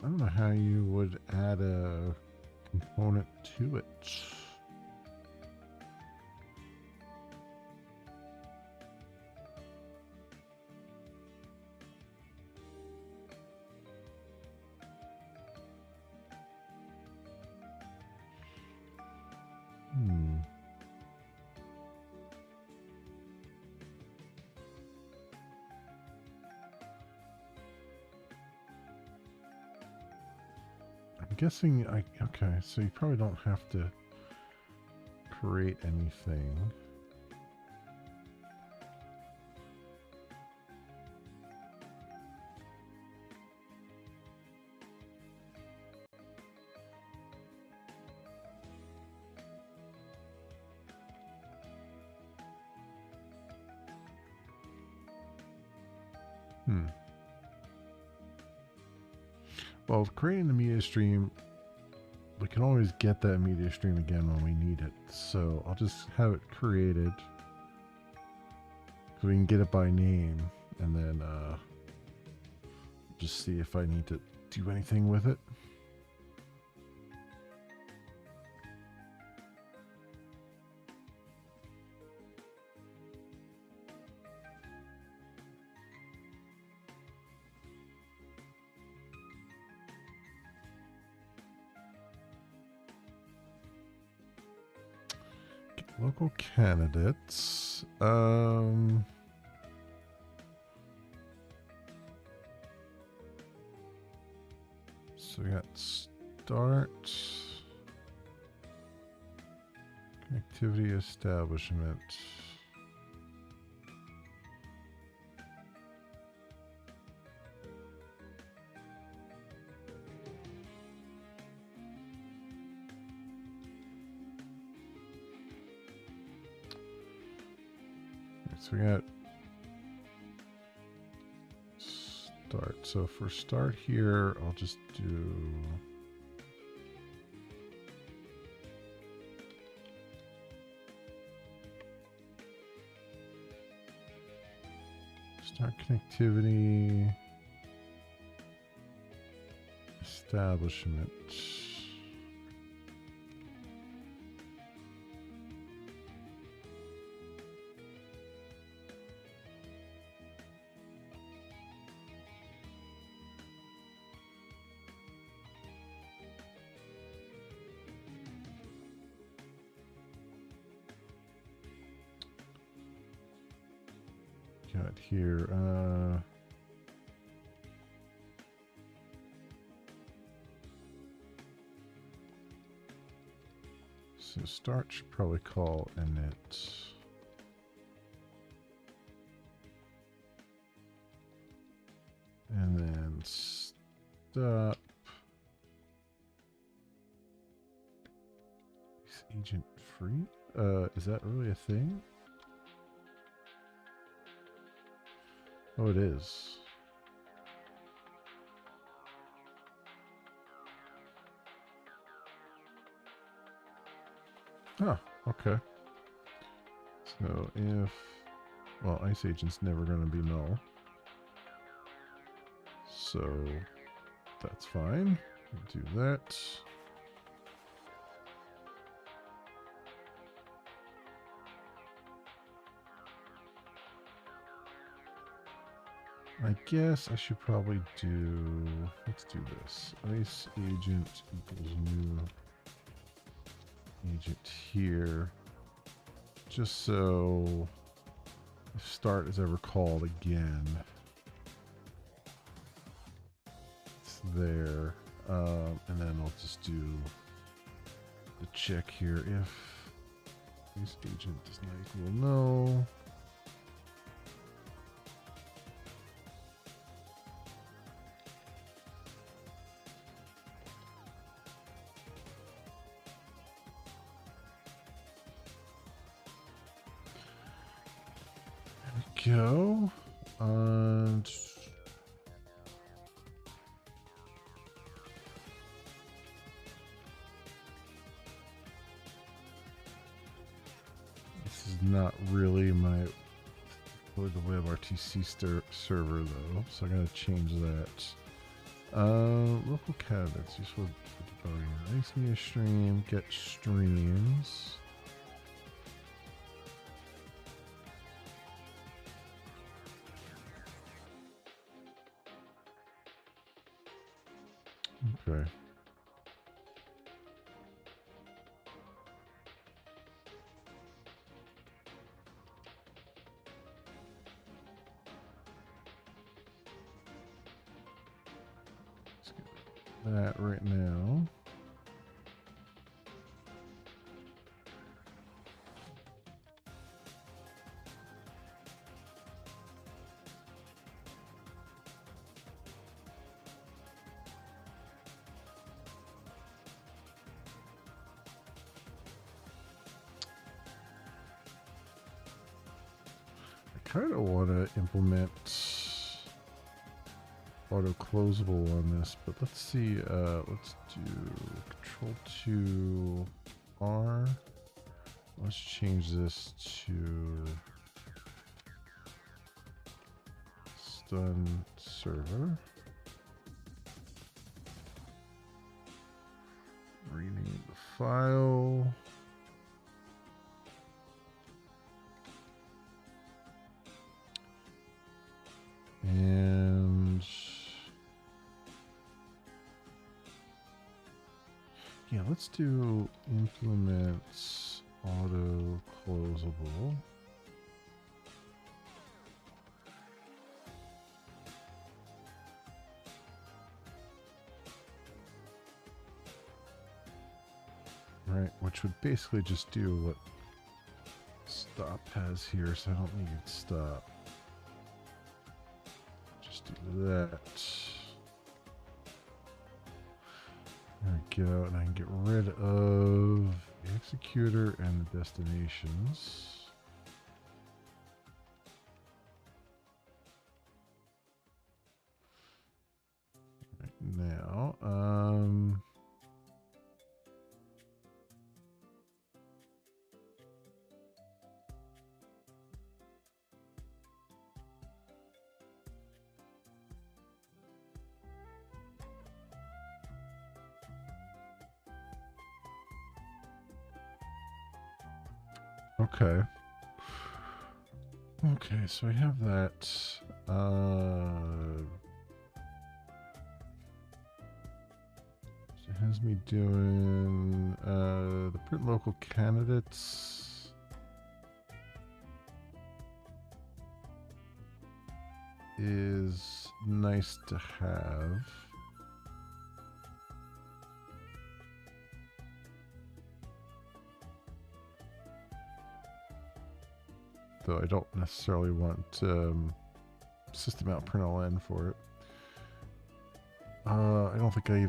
I don't know how you would add a component to it. Guessing okay, so you probably don't have to create anything. Well, creating the media stream, we can always get that media stream again when we need it. So I'll just have it created so we can get it by name, and then just see if I need to do anything with it. Local candidates. So we got start, connectivity establishment. So we got start. So for start here, I'll just do start connectivity establishment. Got here, so start should probably call init. And then stop. Is agent free? Is that really a thing? Oh, it is. Oh, okay. So if, well, ice agent's never going to be null. So that's fine. Do that. I guess I should probably do, let's do this. Ice agent equals new agent here. Just so if start is ever called again, it's there. And then I'll just do the check here. If ice agent does not equal no. Go and this is not really my the WebRTC server though, so I gotta change that. Local candidates useful for debugging. Ice media stream, get streams. Okay. Let's get that right now. I kind of want to implement auto closable on this, but let's see. Let's do Control+2R. Let's change this to stun server. Rename the file. And yeah, let's do implements auto closable. Right, which would basically just do what stop has here, so I don't need stop. Just do that. There we go, and I can get rid of the executor and the destinations. Right now, okay. Okay, so I have that. So it has me doing the print local candidates. Is nice to have. Though I don't necessarily want system out println for it. I don't think I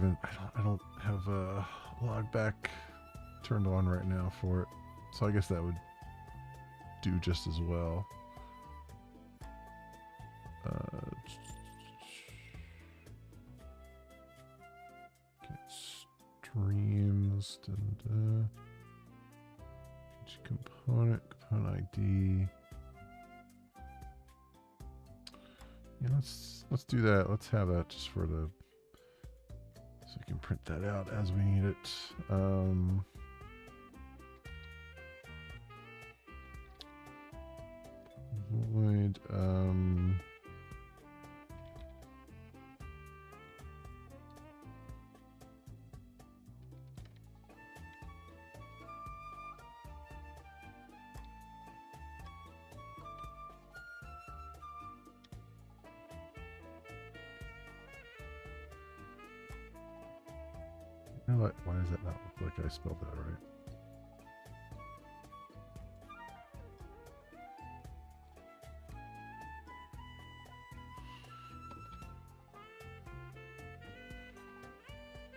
don't have a log back turned on right now for it. So I guess that would do just as well. Okay, streams, each component ID. Yeah, let's do that. Let's have that just for the, so we can print that out as we need it. Void. Why does that not look like I spelled that right?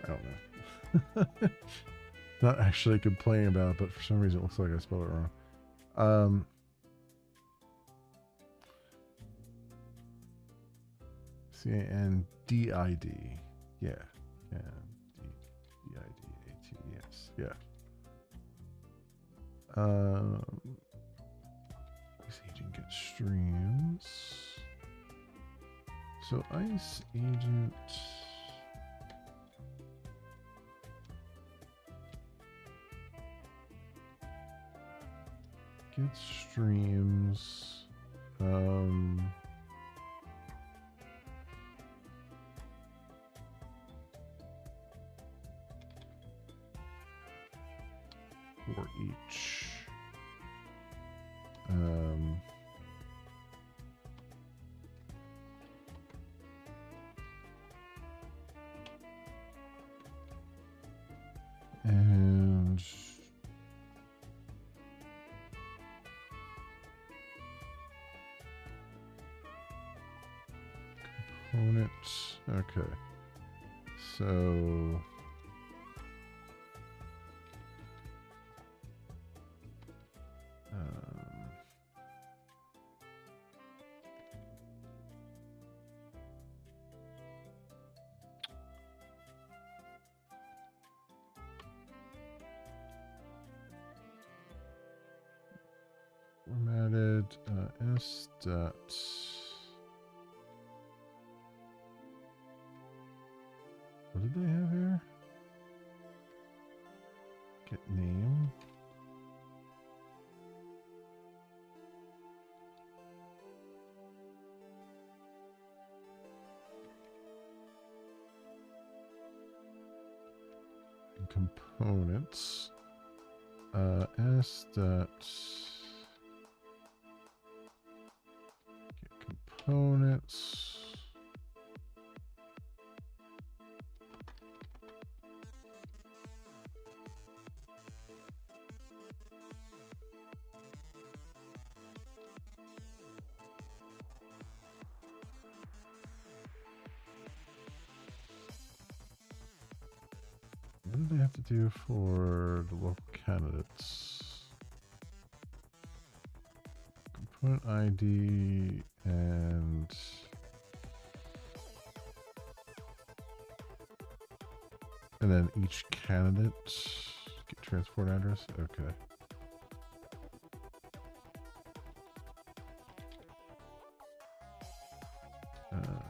I don't know. Not actually complaining about it, but for some reason it looks like I spelled it wrong. C-A-N-D-I-D. Yeah. Yeah. D-I-D-A-T. Yes. Yeah. Ice agent gets streams. So ice agent. Gets streams. For each. And components. Okay. So formatted s dot. What did they have here? Get name. And components. S dot get components. What do they have to do for the local candidates? Component ID and then each candidate get transport address. Okay.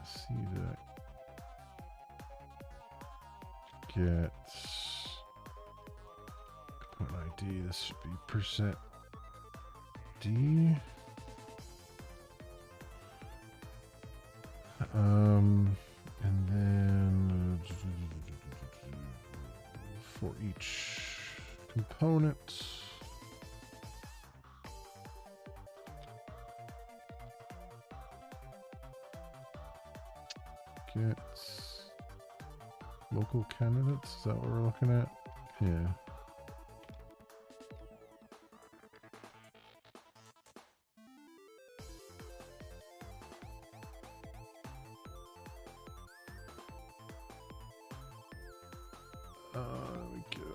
See that. Get component ID. This should be percent %D. And then for each component, get local candidates. Is that what we're looking at? Yeah. There we go.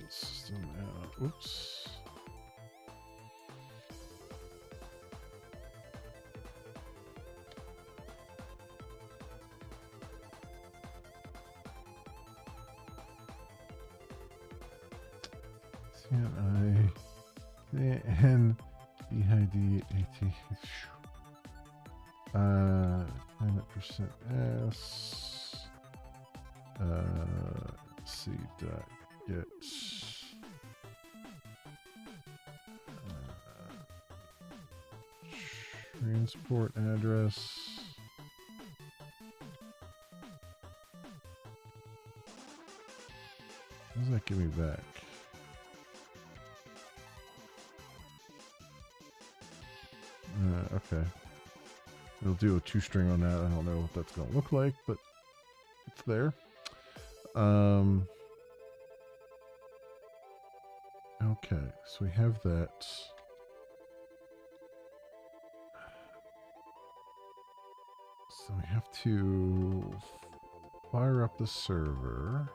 System out. Oops. CNI NBID AT. Climate percent S. C dot get transport address. What does that give me back? Okay. It'll do a 2-string on that. I don't know what that's going to look like, but it's there. Okay, so we have that. So we have to fire up the server.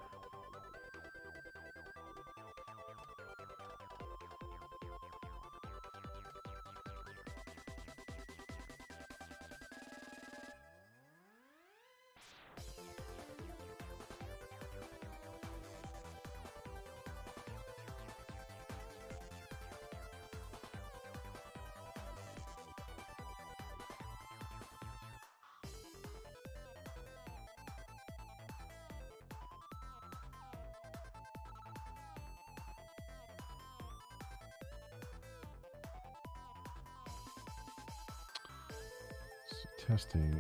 Testing.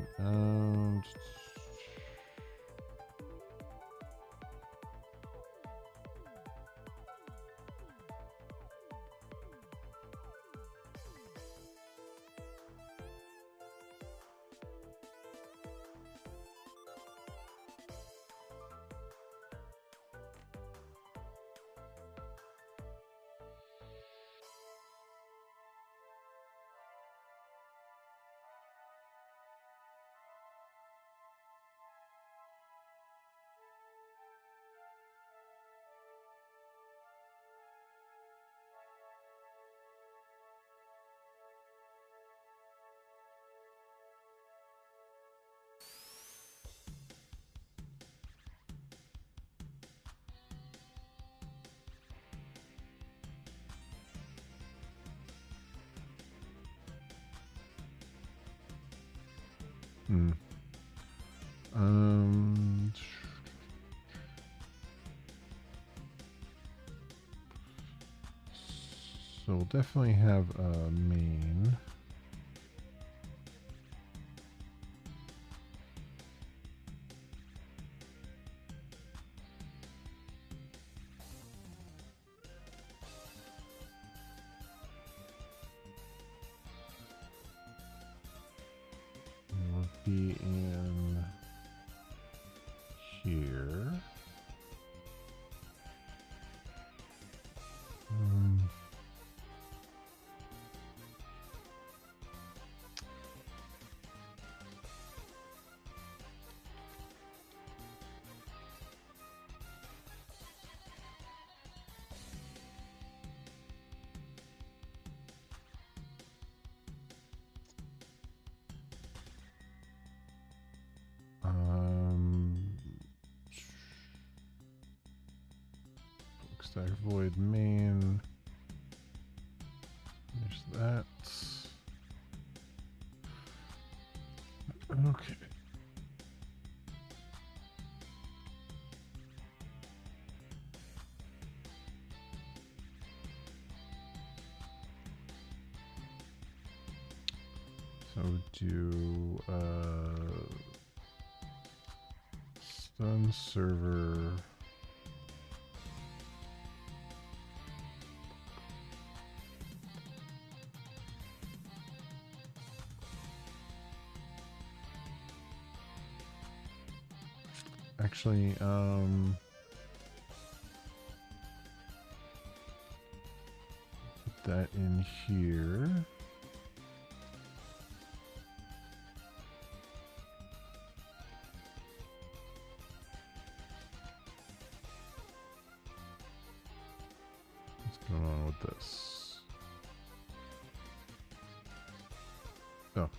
So we'll definitely have a main. stack void main. There's that. Okay. So do stun server. Actually, put that in here. What's going on with this? Oh,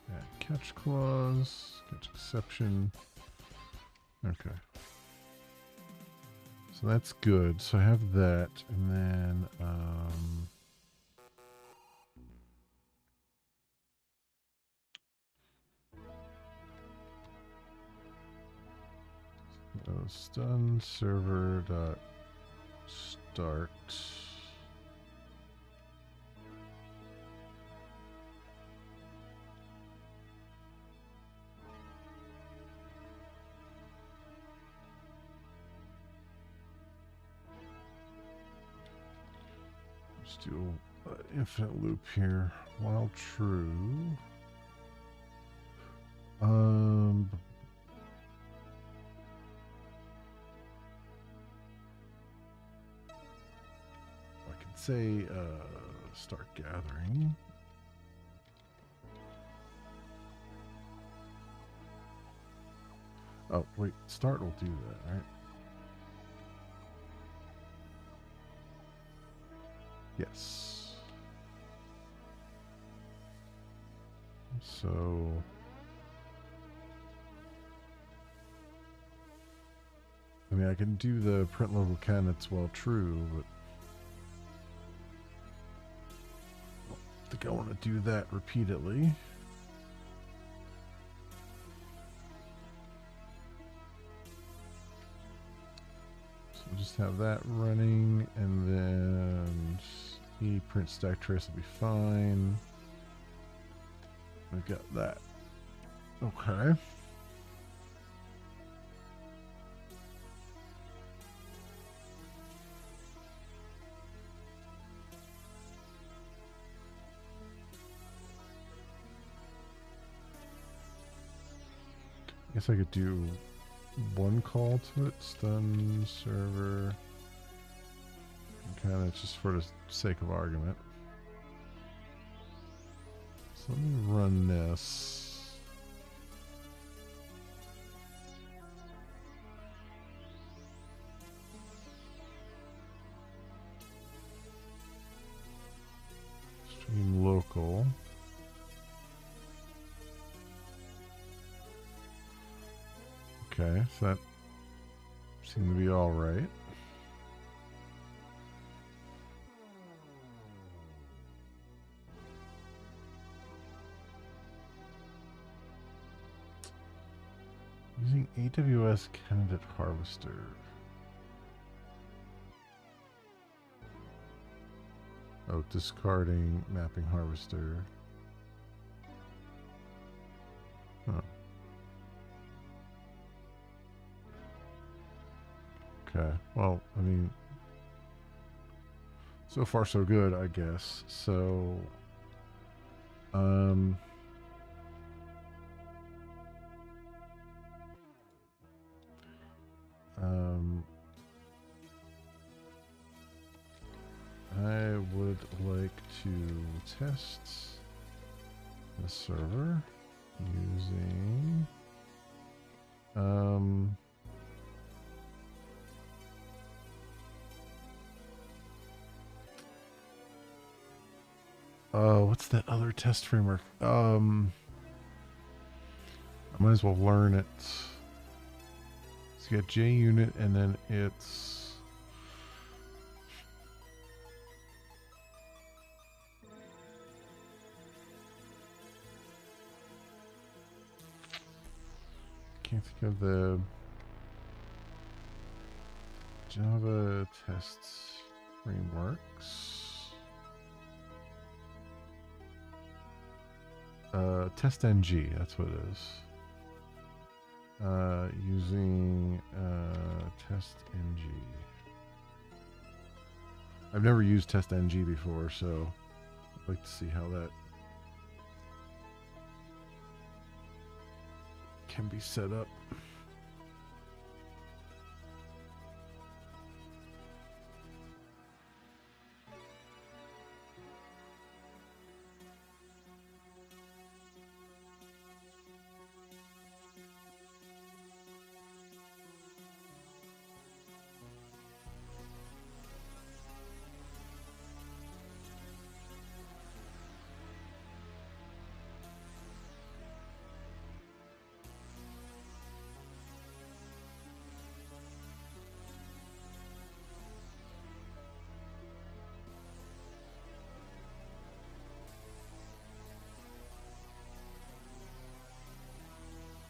add catch clause, catch exception. Okay. So that's good. So I have that, and then stun server dot start. Let's do an infinite loop here. While true. I could say start gathering. Oh, wait, start will do that, right? Yes. So I mean, I can do the print local candidates while true, but I think I want to do that repeatedly. So we'll just have that running, and then the print stack trace will be fine. We've got that. Okay. I guess I could do one call to it, stun server, kind of just for the sake of argument. So let me run this. Stream local. Okay, so that seemed to be all right. Using AWS Candidate Harvester. Oh, discarding mapping harvester. Huh. Okay, well, I mean, so far so good, I guess. So, I would like to test the server using, what's that other test framework? I might as well learn it. So you got JUnit, and then it's at the Java tests frameworks. TestNG, that's what it is. Using TestNG. I've never used TestNG before, so I'd like to see how that can be set up.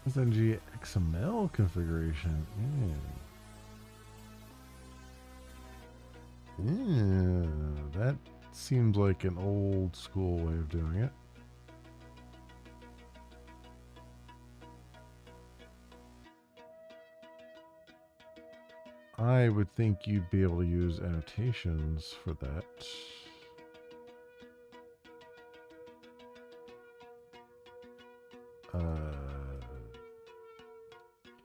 SNG XML configuration. Yeah, that seems like an old school way of doing it. I would think you'd be able to use annotations for that.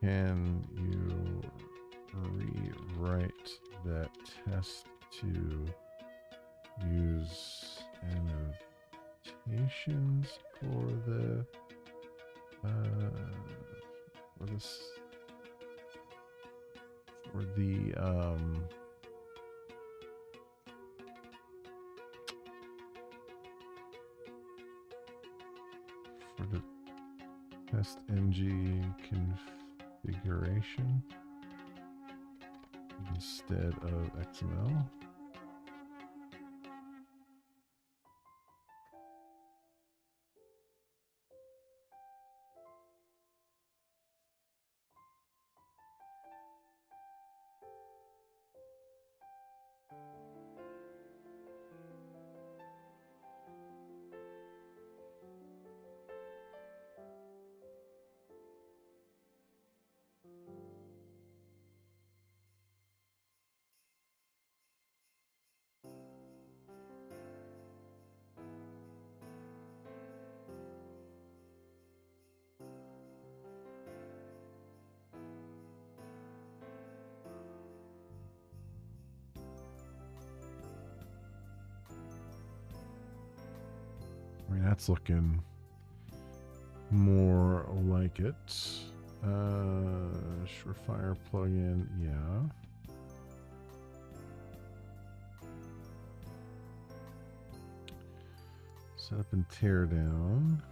Can you rewrite that test to use annotations for the TestNG configuration instead of XML. I mean, that's looking more like it. Surefire plugin, yeah. Set up and tear down.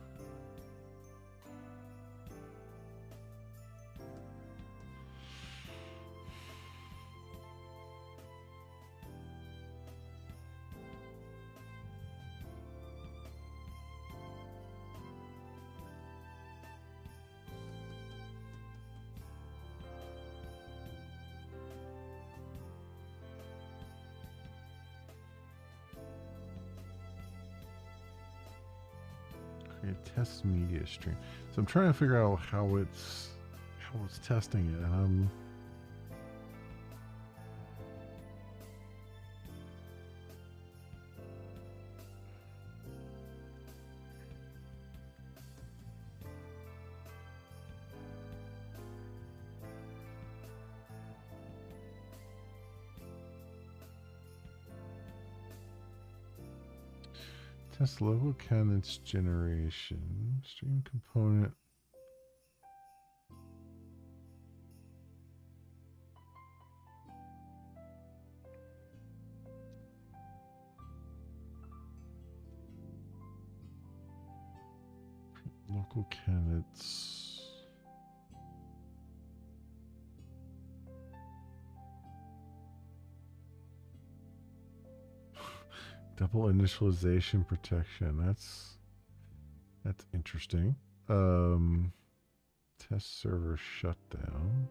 Create test media stream. So I'm trying to figure out how it's testing it. Test local candidates generation. Stream component. Local candidates. Double initialization protection. That's interesting. Test server shutdown.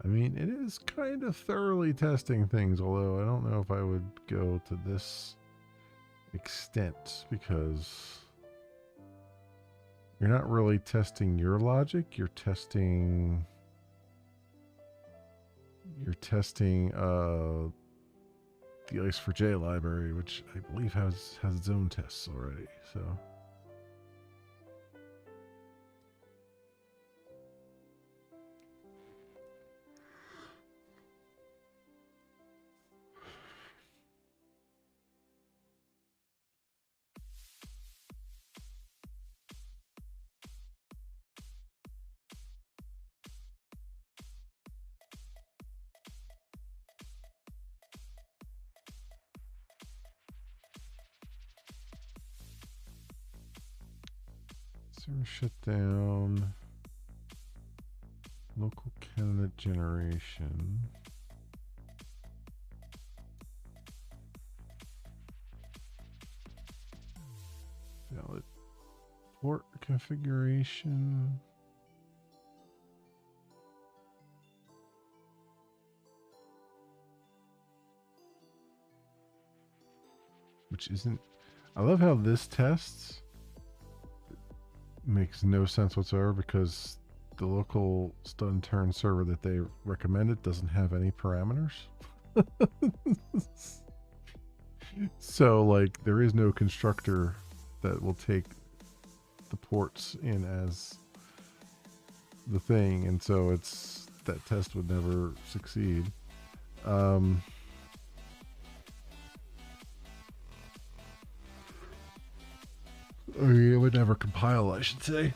I mean, it is kind of thoroughly testing things, although I don't know if I would go to this extent because you're not really testing your logic, you're testing the Ice4j library, which I believe has its own tests already. So server shutdown, local candidate generation. Valid port configuration. Which isn't... I love how this tests makes no sense whatsoever because the local stun turn server that they recommended doesn't have any parameters. So, like, there is no constructor that will take the ports in as the thing, and so it's that test would never succeed. Or it would never compile, I should say.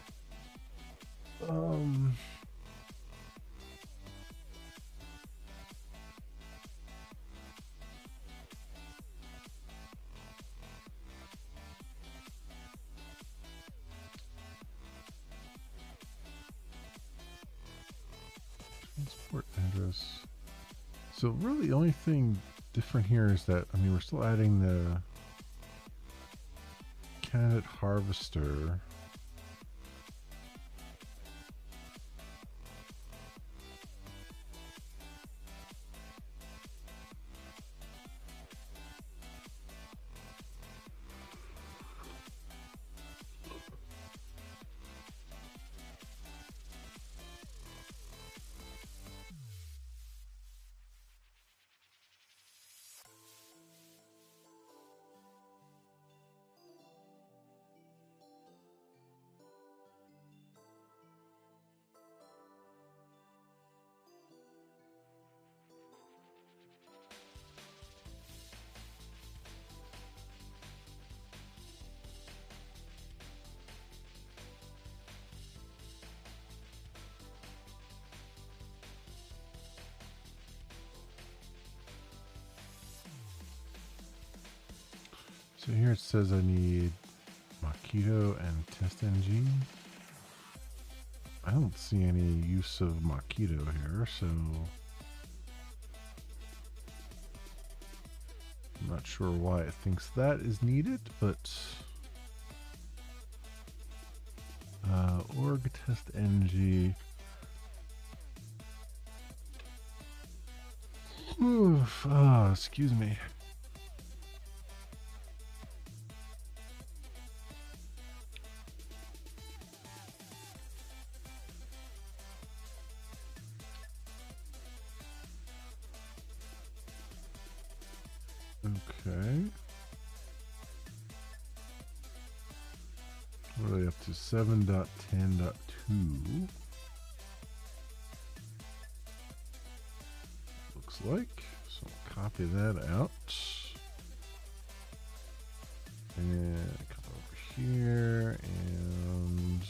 Transport address. So really the only thing different here is that, I mean, we're still adding the candidate harvester. So here it says I need Makito and TestNG. I don't see any use of Makito here, so I'm not sure why it thinks that is needed, but org TestNG. Oof, excuse me. Okay. What are they up to? 7.10.2. Looks like. So I'll copy that out. And come over here and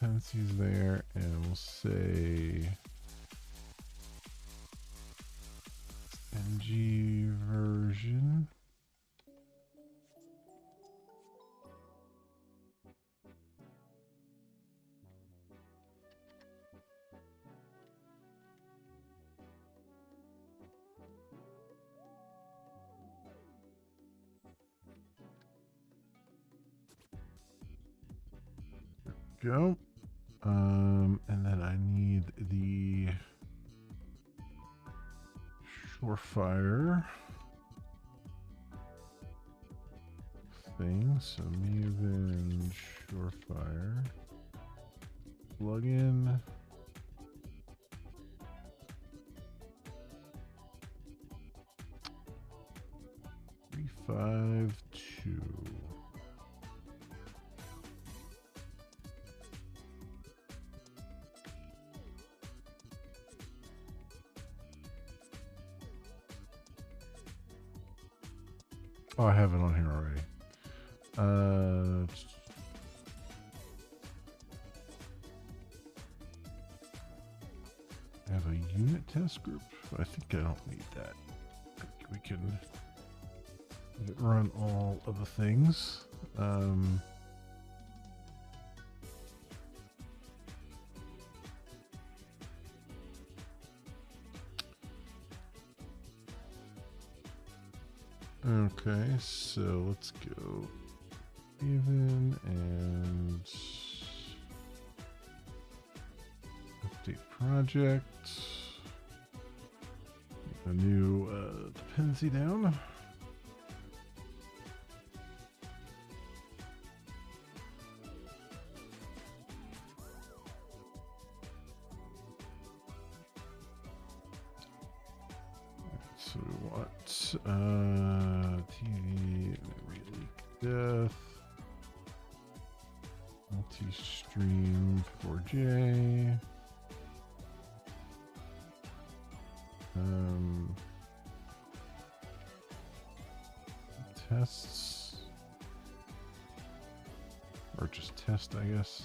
dependencies there, and we'll say ng version. Go. And then I need the Surefire thing. So Maven Surefire plugin. Three, 5, 2. Oh, I have it on here already. I have a unit test group. I think I don't need that. I think we can run all of the things. Okay, so let's go even and update project. A new dependency down. So we want TV, leak death, multi-stream 4J, tests, or just test, I guess.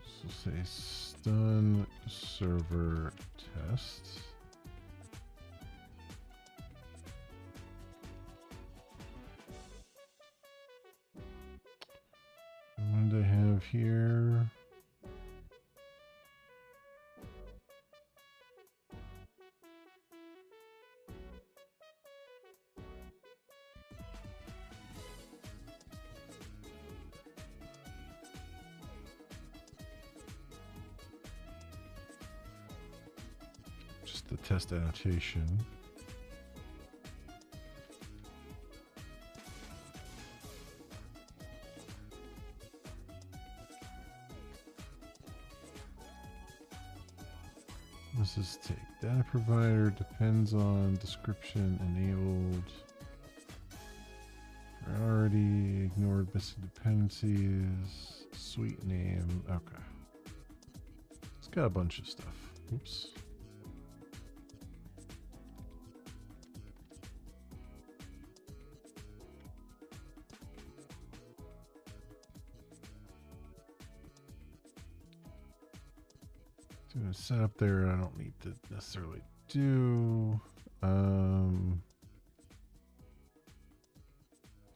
So say stun server test. What do I have here? Just the test annotation. This is take data provider, depends on description, enabled, priority, ignored missing dependencies, suite name. Okay. It's got a bunch of stuff. Oops. Doing a setup there I don't need to necessarily do.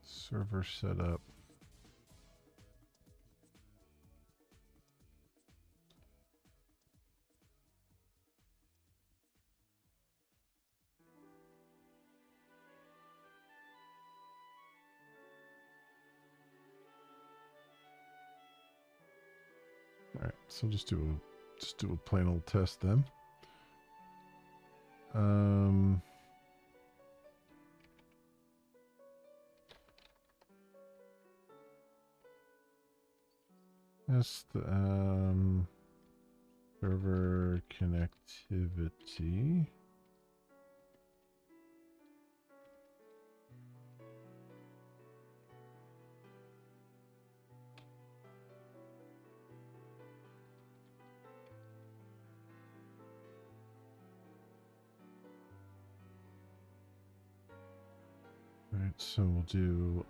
Server setup. All right, so just do a plain old test then. Test server connectivity. right, so we'll do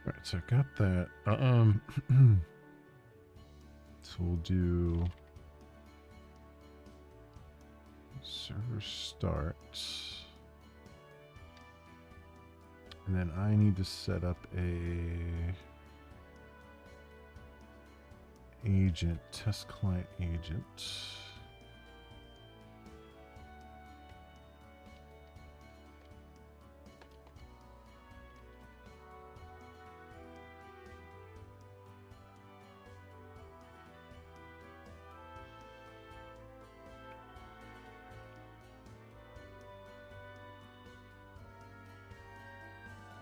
right, so I got that. So we'll do server start. And then I need to set up a agent, test client agent.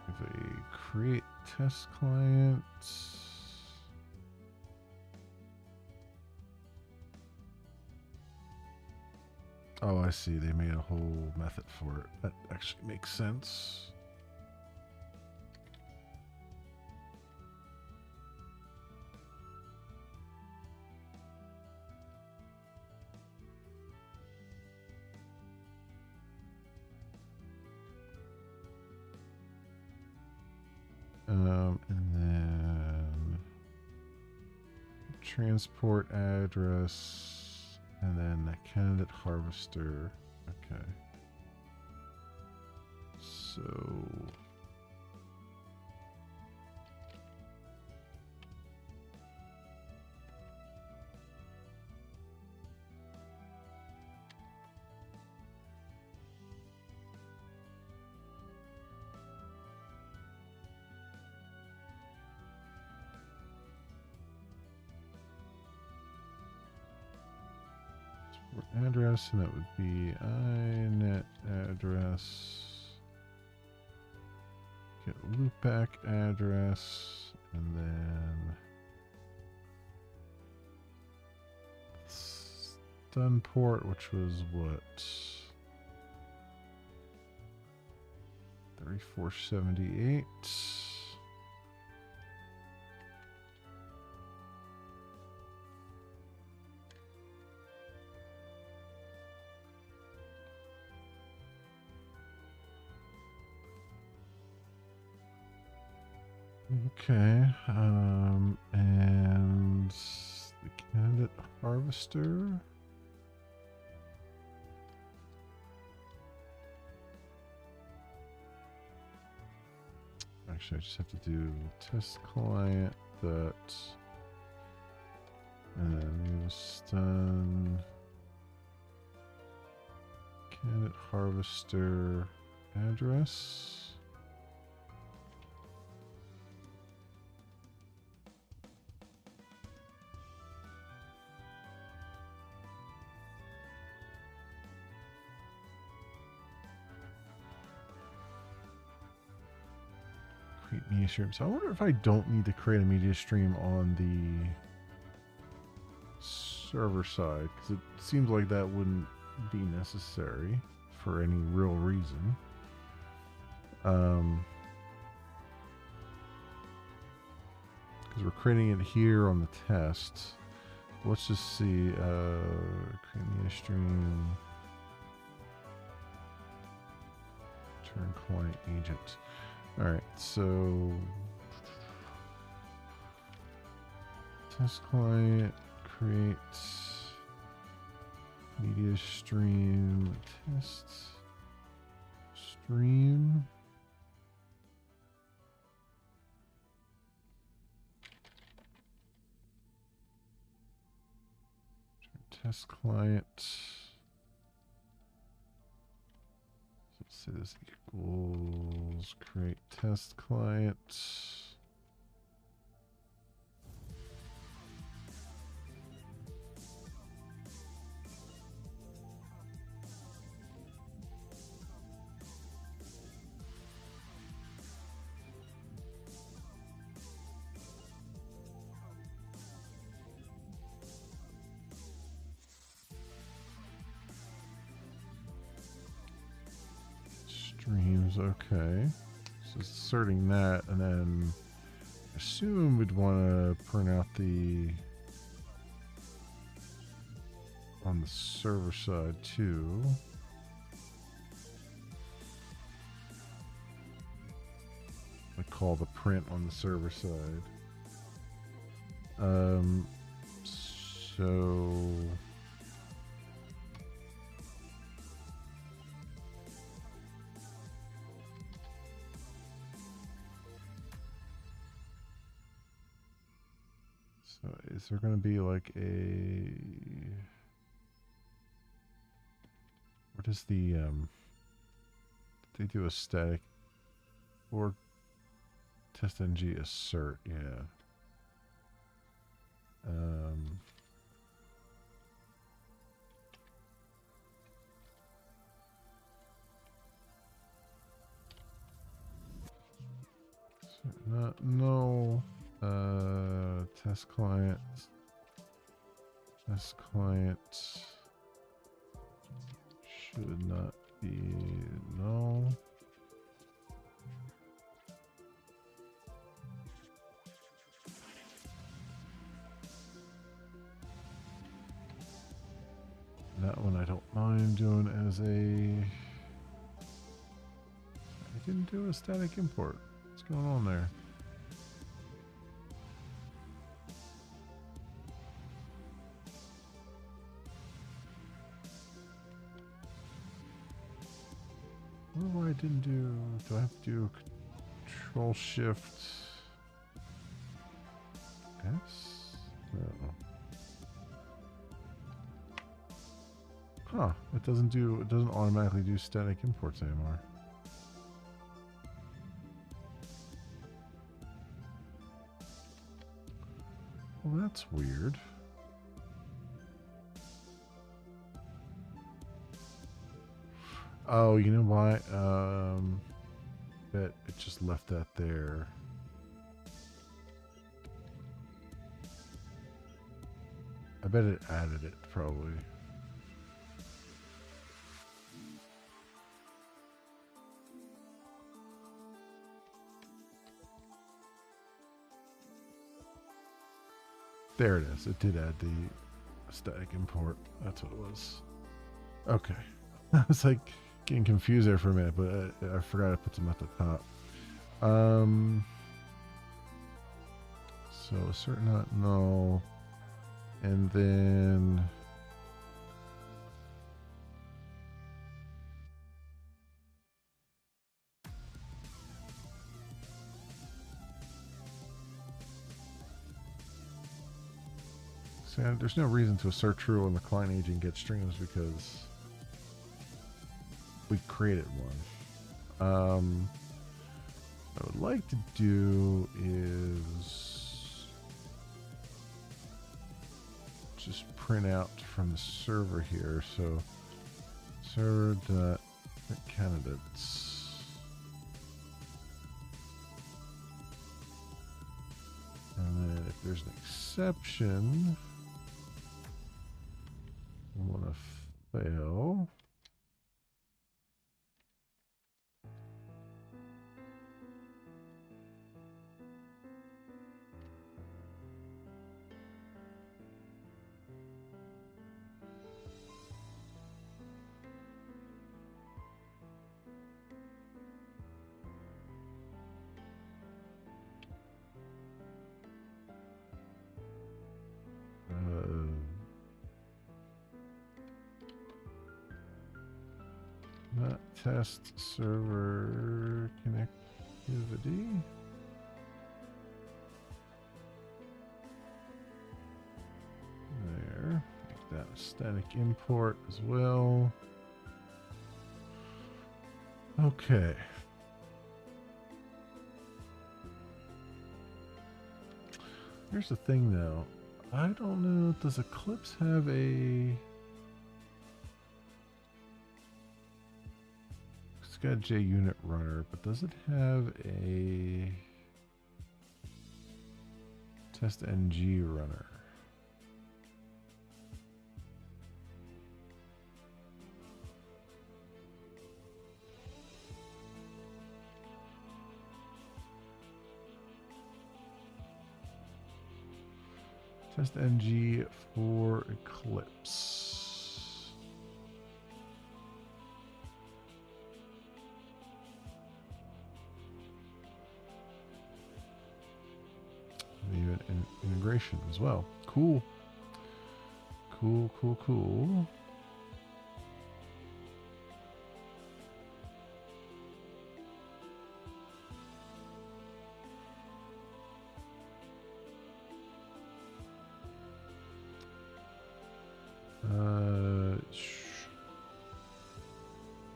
Have a create test client. Oh, I see. They made a whole method for it. That actually makes sense. And then transport address, and then the candidate harvester. Okay. So address, and that would be inet address, get loopback address, and then stun port, which was what, 3478. Okay, and the candidate harvester. Actually, I just have to do test client that, and then use stun candidate harvester address. Create media stream. So I wonder if I don't need to create a media stream on the server side, because it seems like that wouldn't be necessary for any real reason. Because we're creating it here on the test. Let's just see. Create media stream. Turn client agent. All right, so test client, create media stream, test stream. Test client. Let's say this equals create test client. streams. Okay. So inserting that, and then I assume we'd want to print out the on the server side too. I call the print on the server side. So is there going to be like a, what is the they do a static or test ng assert, yeah. No test client should not be null. That one I don't mind doing as a, I didn't do a static import. What's going on there? What I didn't do? Do I have to do Control Shift S? No. Huh, it doesn't automatically do static imports anymore. Well, that's weird. Oh, you know why? Bet it just left that there. I bet it added it, probably. There it is. It did add the static import. That's what it was. Okay. I was like getting confused there for a minute, but I forgot I put them at the top. So assert not null, and then so there's no reason to assert true when the client agent gets streams because we created one. What I would like to do is just print out from the server here. So server.candidates, and then if there's an exception, I want to fail. Not test server connectivity. There. Make that a static import as well. Okay. Here's the thing though. I don't know, does Eclipse have a... It's got a JUnit runner, but does it have a test ng runner? Test NG for Eclipse. Even integration as well. Cool. Cool, cool, cool.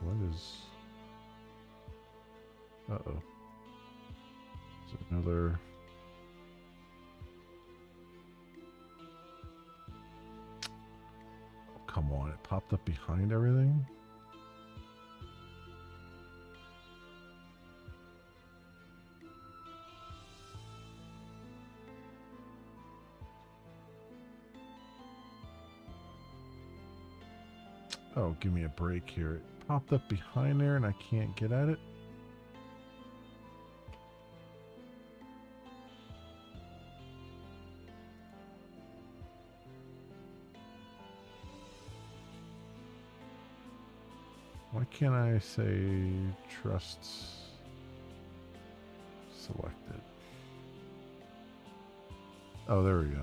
What is... Uh-oh. Is it another... Oh, come on, it popped up behind everything? Oh, give me a break here. It popped up behind there and I can't get at it. Why can't I say trust selected? Oh, there we go.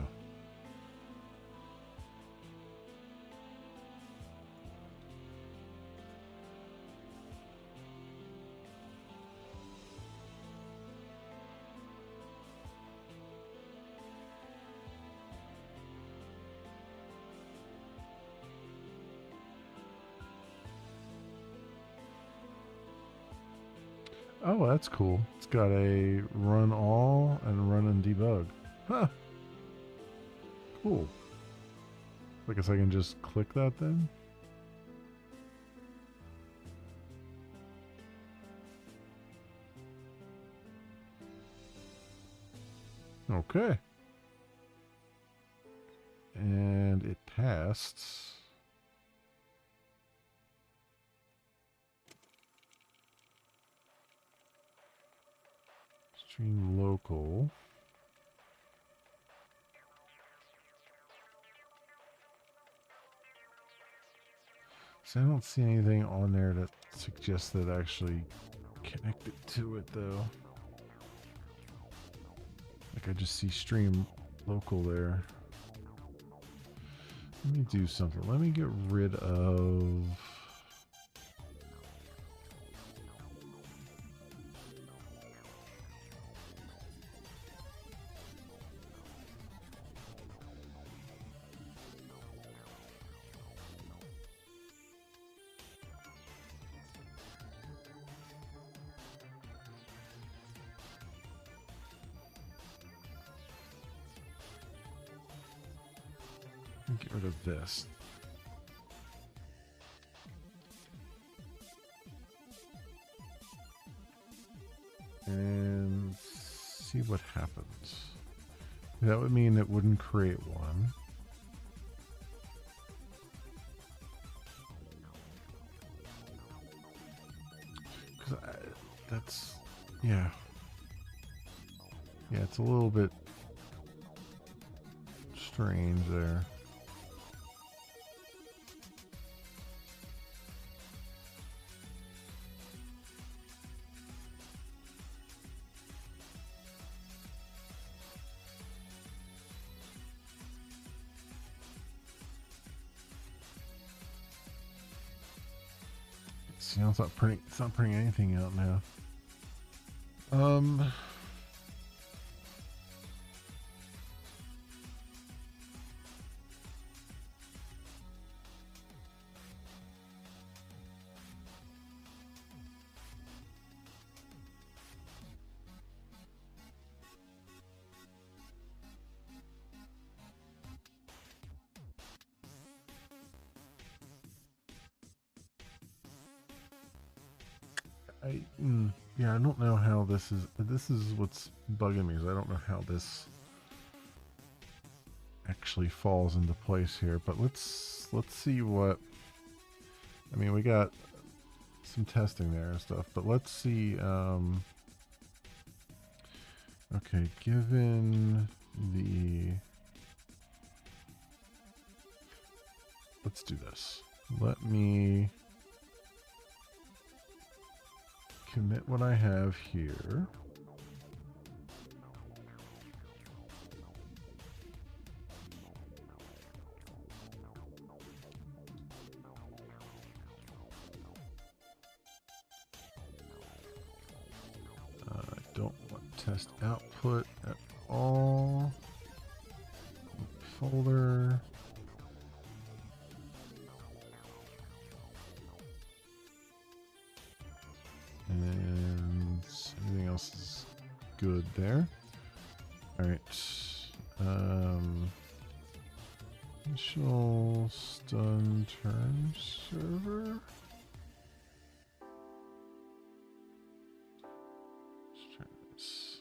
Oh, that's cool. It's got a run all and run and debug. Huh. Cool. I guess I can just click that then. Okay. And it passed. Stream local. So I don't see anything on there that suggests that actually connected to it though. Like I just see stream local there. Let me do something. Let me get rid of... Get rid of this. And see what happens. That would mean it wouldn't create one. Because that's, yeah. Yeah, it's a little bit strange there. See, it's not printing anything out now. Yeah, I don't know how this is what's bugging me, is I don't know how this actually falls into place here, but let's see what, I mean, we got some testing there and stuff, but let's see, okay, given the let's do this. Let me commit what I have here. I don't want test output at all. Folder. And everything else is good there. All right. Initial stun turn server. Let's try this.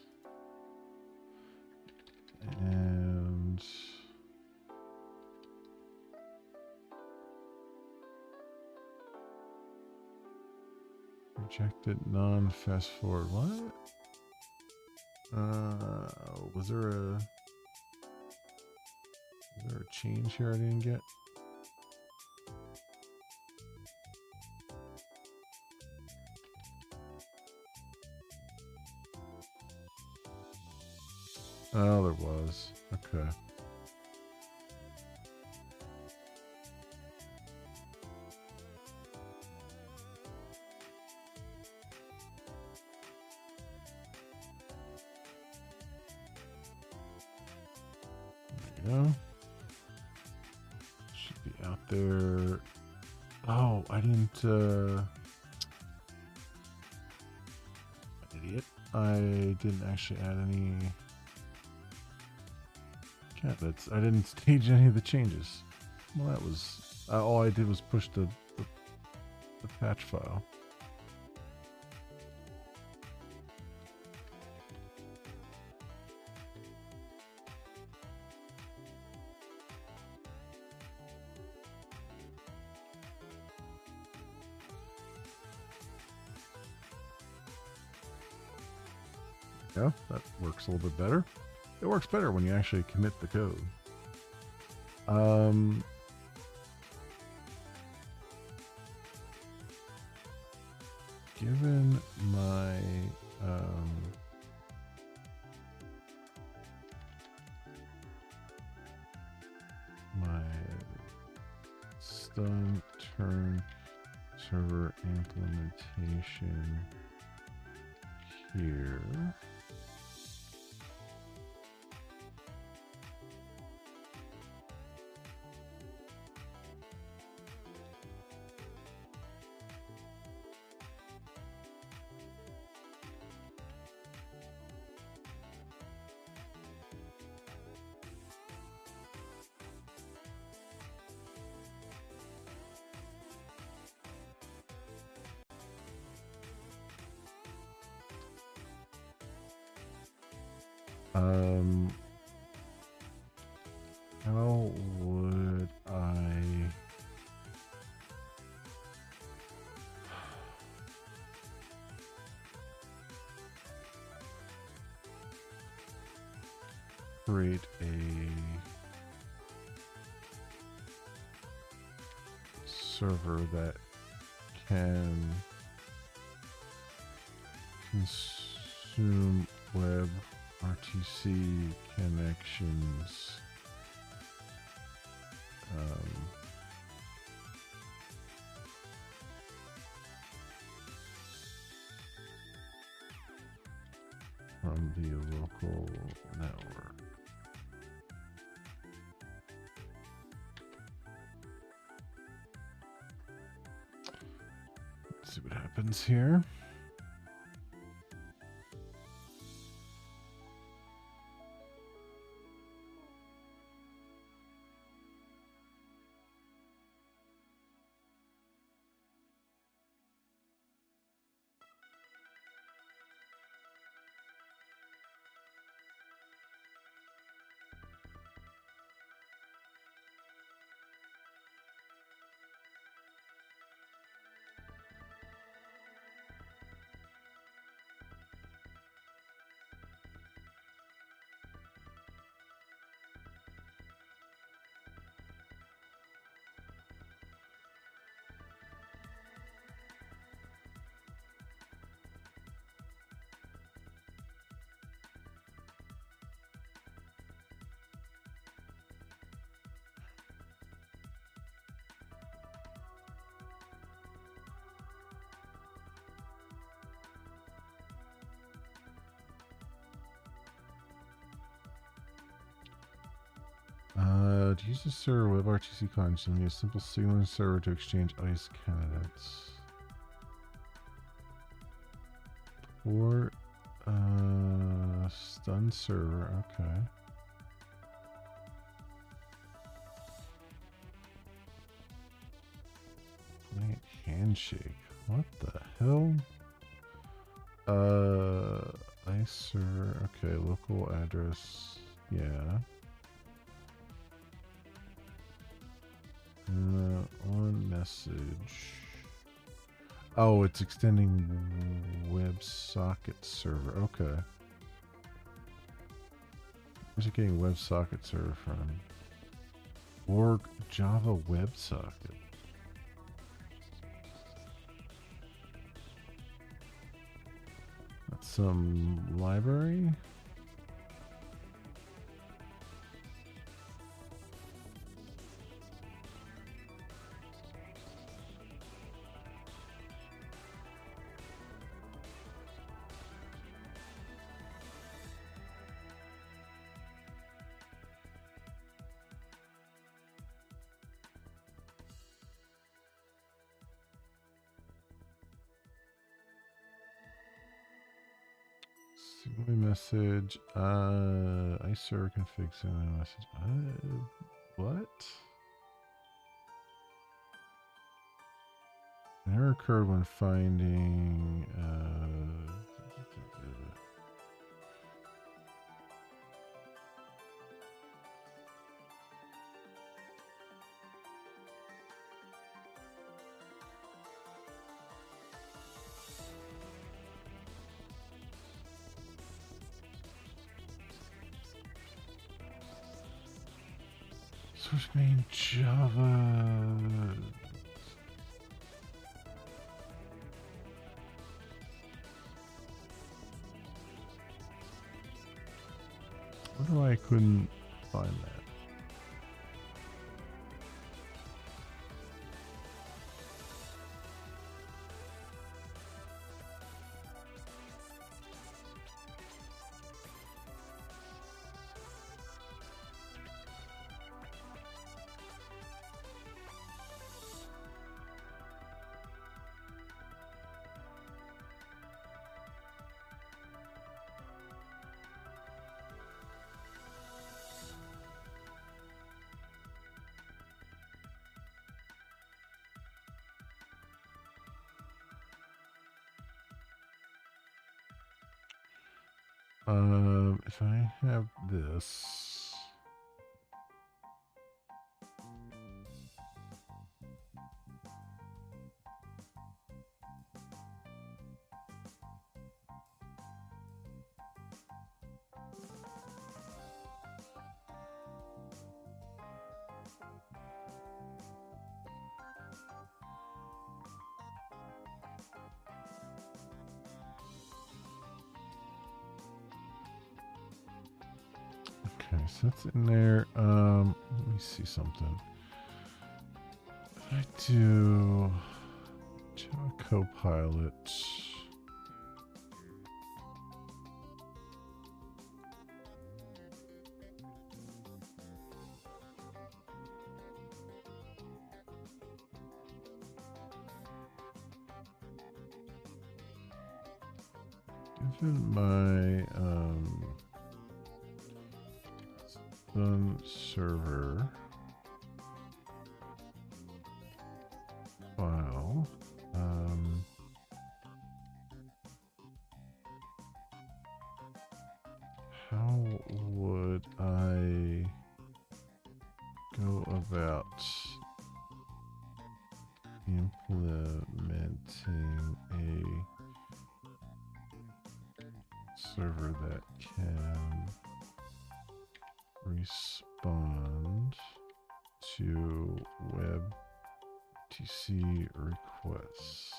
And rejected non-fast forward. What? Was there a change here I didn't get? Oh, there was. Okay. There we go. Should be out there. Oh, I didn't, an idiot. I didn't actually add any candidates. I didn't stage any of the changes. Well, that was, all I did was push the patch file. Yeah, that works a little bit better. It works better when you actually commit the code. Given my my stun turn server implementation here. How would I create a server that can consume WebRTC connections from the local network? Let's see what happens here. To use the server WebRTC client, you need a simple signaling server to exchange ICE candidates. Or stun server, okay. Client handshake. What the hell? ICE server, okay, local address, yeah. On message. Oh, it's extending WebSocket server. Okay. Where's it getting WebSocket server from? Org Java WebSocket. That's some library. Message. ICE server config sending message. What? An error occurred when finding. Source main Java. Wonder why I couldn't find that. If I have this. Okay, so that's in there. Let me see something. If I do Java Copilot. Given my server file, how would I go about implementing a server that can respond to WebRTC requests?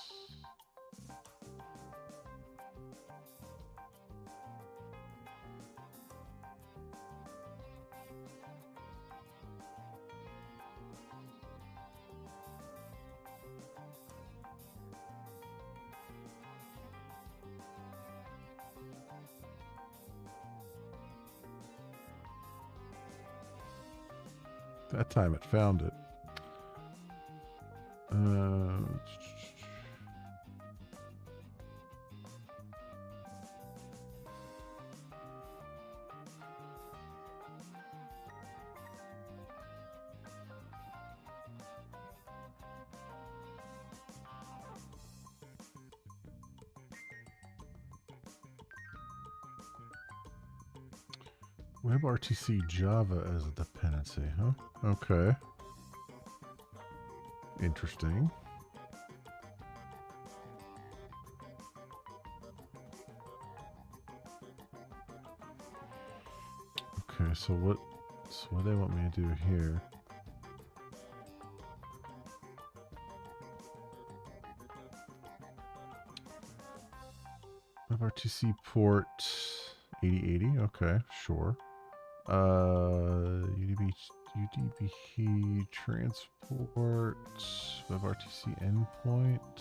That time it found it. WebRTC Java as a dependency, huh? Okay. Interesting. Okay, so what do they want me to do here? WebRTC port 8080, okay, sure. UDP transport, WebRTC endpoint,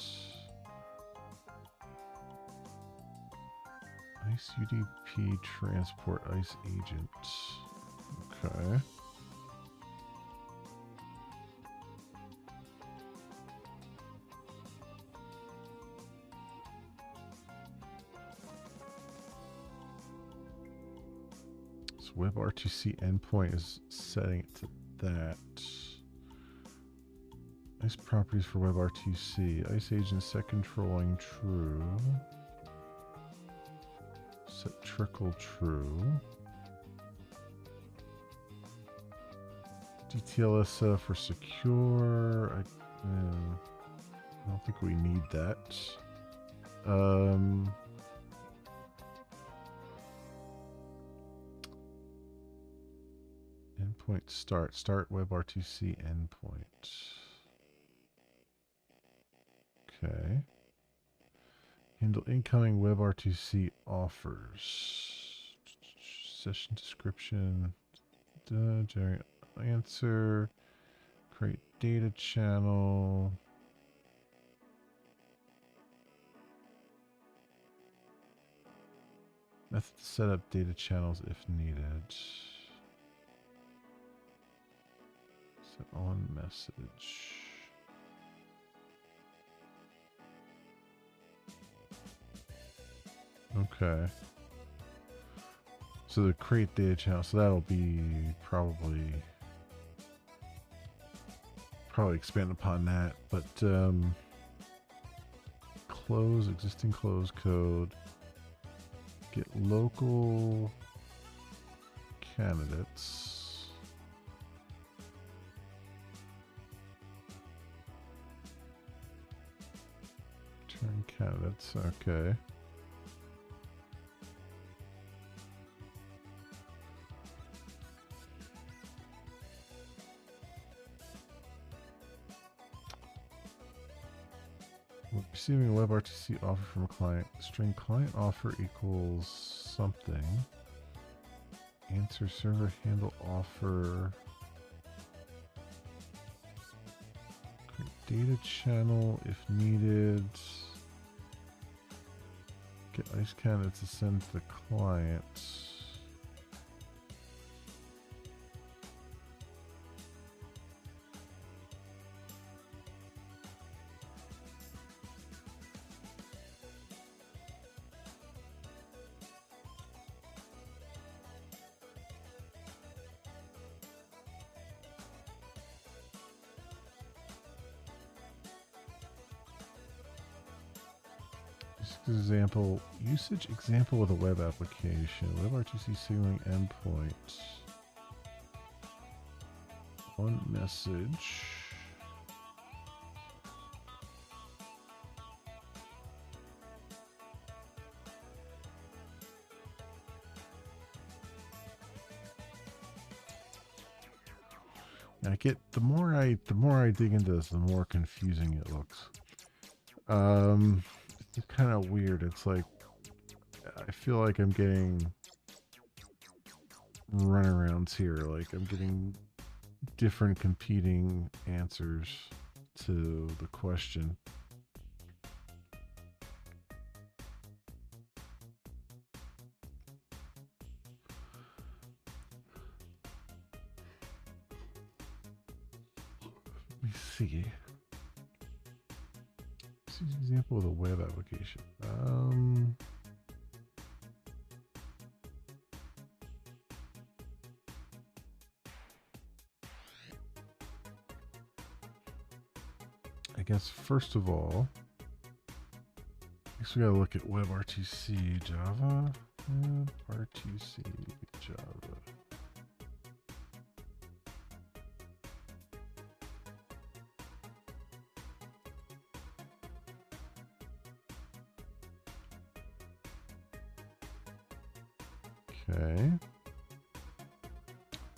ICE UDP transport, ICE agent. Okay. So WebRTC endpoint is setting it to that. ICE properties for WebRTC. ICE agent set controlling true. Set trickle true. DTLS for secure. I don't think we need that. Endpoint start WebRTC endpoint. Okay. Handle incoming WebRTC offers. Session description. Generate answer. Create data channel. Method to set up data channels if needed. Set on message. Okay. So the create data channel, so that'll be probably expand upon that, but close existing close code, get local candidates, turn candidates, okay. Receiving a WebRTC offer from a client. String client offer equals something. Answer server handle offer. Create data channel if needed. Get ICE candidates to send to the client. Example, usage example with a web application. WebRTC signaling endpoint. One message. I get the more I dig into this, the more confusing it looks. It's kind of weird. It's like I feel like I'm getting runarounds here. Like I'm getting different competing answers to the question. see an example of a web application. I guess first of all, I guess we gotta look at WebRTC Java. WebRTC Java. Okay.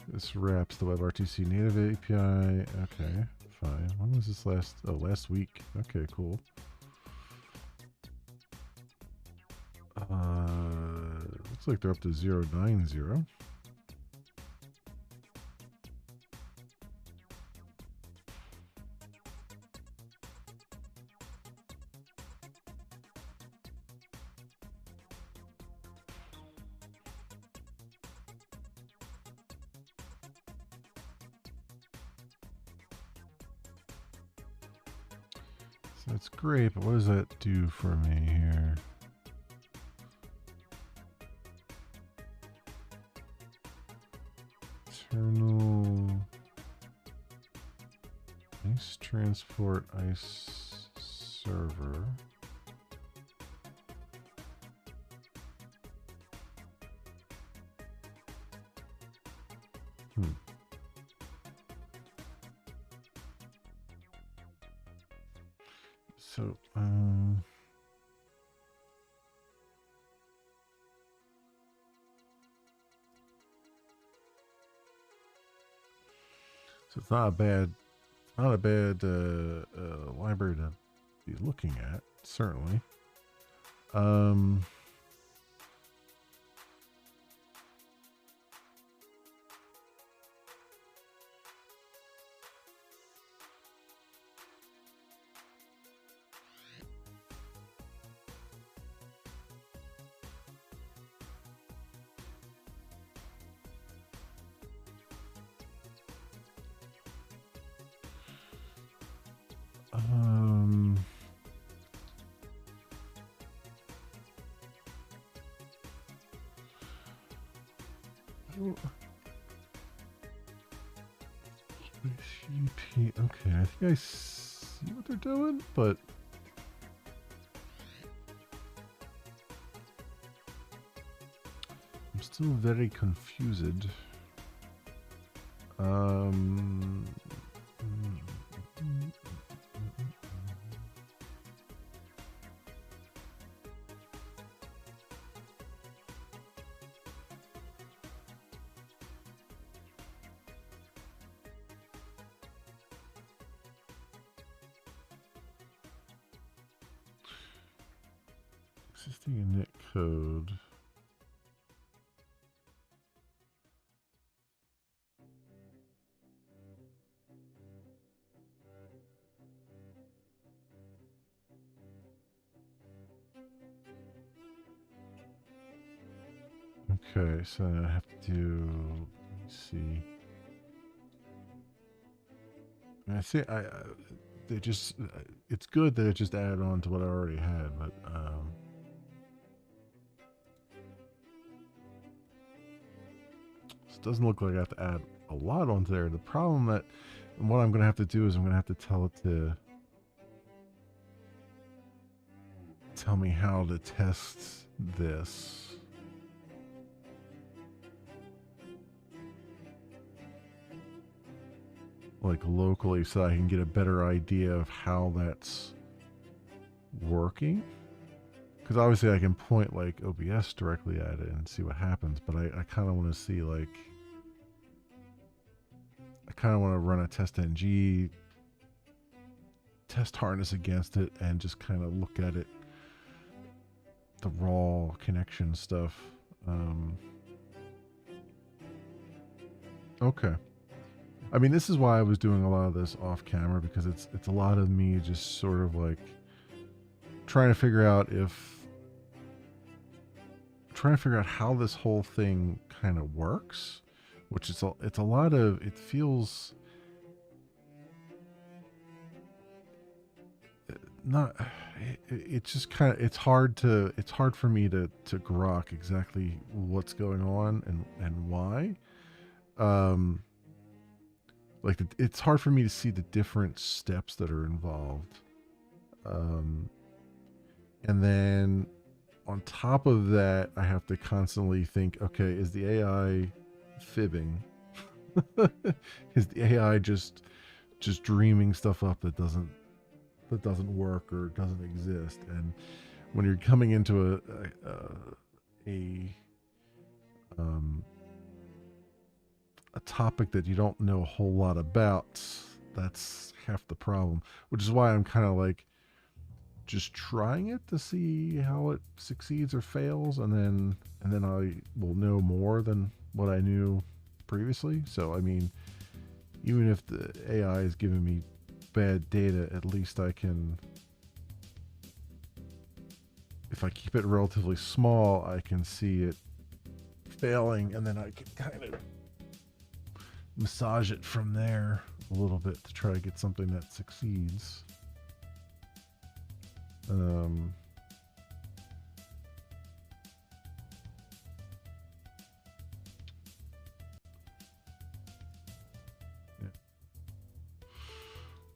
This wraps the WebRTC native API. Okay, fine. When was this last? Oh, last week. Okay, cool. Looks like they're up to 0.90. So that's great, but what does that do for me here? Internal ICE transport ICE server. So, so it's not a bad library to be looking at, certainly. Okay, I think I see what they're doing, but I'm still very confused. Existing init code. Okay, so I have to do, let me see. I see, they just, it's good that it just added on to what I already had, but, it doesn't look like I have to add a lot onto there. The problem that, and what I'm going to have to do is I'm going to have to tell it to tell me how to test this. Like locally, so I can get a better idea of how that's working. Because obviously I can point like OBS directly at it and see what happens, but I kind of want to see like, I kind of want to run a testng test harness against it and just kind of look at it, the raw connection stuff. Okay. I mean, this is why I was doing a lot of this off camera, because it's a lot of me just sort of like trying to figure out how this whole thing kind of works, which is it's a lot of, it feels not, it's just kind of it's hard for me to grok exactly what's going on and why. Um, like it's hard for me to see the different steps that are involved. Um, and then on top of that, I have to constantly think, okay, is the AI fibbing? Is the AI just dreaming stuff up that doesn't work or doesn't exist? And when you're coming into a um, a topic that you don't know a whole lot about, that's half the problem. Which is why I'm kind of like just trying it to see how it succeeds or fails, and then I will know more than what I knew previously. So I mean, even if the AI is giving me bad data, at least I can, if I keep it relatively small, I can see it failing, and then I can kind of massage it from there a little bit to try to get something that succeeds. Yeah.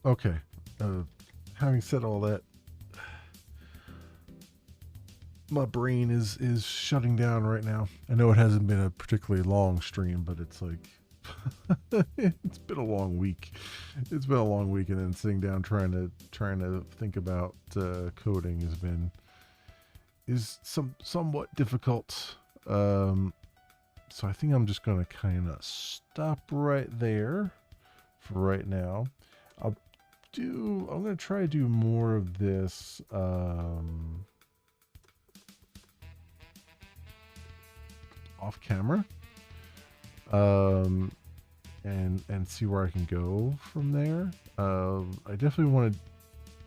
Okay. Having said all that, my brain is shutting down right now. I know it hasn't been a particularly long stream, but it's like it's been a long week. It's been a long week, and then sitting down trying to think about coding is somewhat difficult. So I think I'm just gonna kind of stop right there for right now. I'm gonna try to do more of this. Off camera, and see where I can go from there. I definitely want to.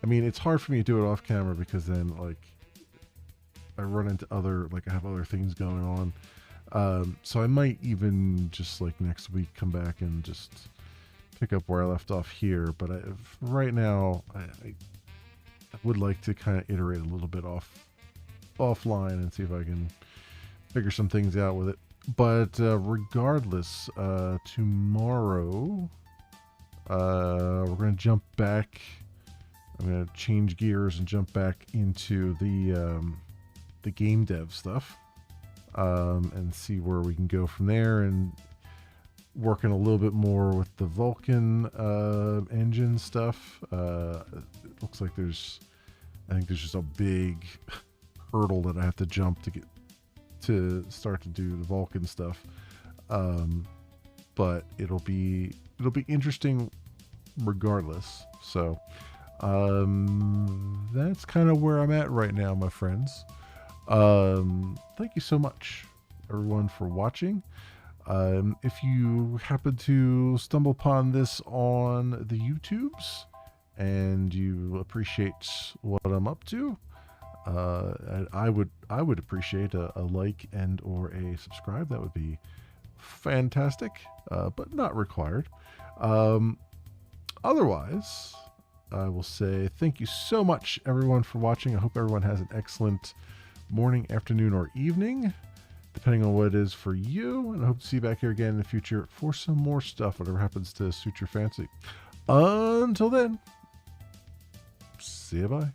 I mean, it's hard for me to do it off camera because then like I run into I have other things going on. So I might even just like next week come back and just pick up where I left off here. But right now, I would like to kind of iterate a little bit offline and see if I can figure some things out with it. But regardless, tomorrow we're going to jump back. I'm going to change gears and jump back into the game dev stuff, and see where we can go from there, and working a little bit more with the Vulkan engine stuff. It looks like I think there's just a big hurdle that I have to jump to start to do the Vulkan stuff. But it'll be interesting regardless. So that's kind of where I'm at right now, my friends. Thank you so much, everyone, for watching. If you happen to stumble upon this on the YouTubes and you appreciate what I'm up to, I would appreciate a like and or a subscribe. That would be fantastic, but not required. Otherwise, I will say thank you so much, everyone, for watching. I hope everyone has an excellent morning, afternoon, or evening, depending on what it is for you. And I hope to see you back here again in the future for some more stuff, whatever happens to suit your fancy. Until then, see you, bye.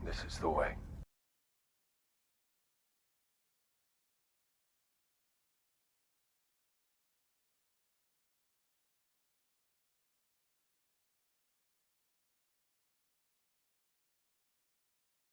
This is the way.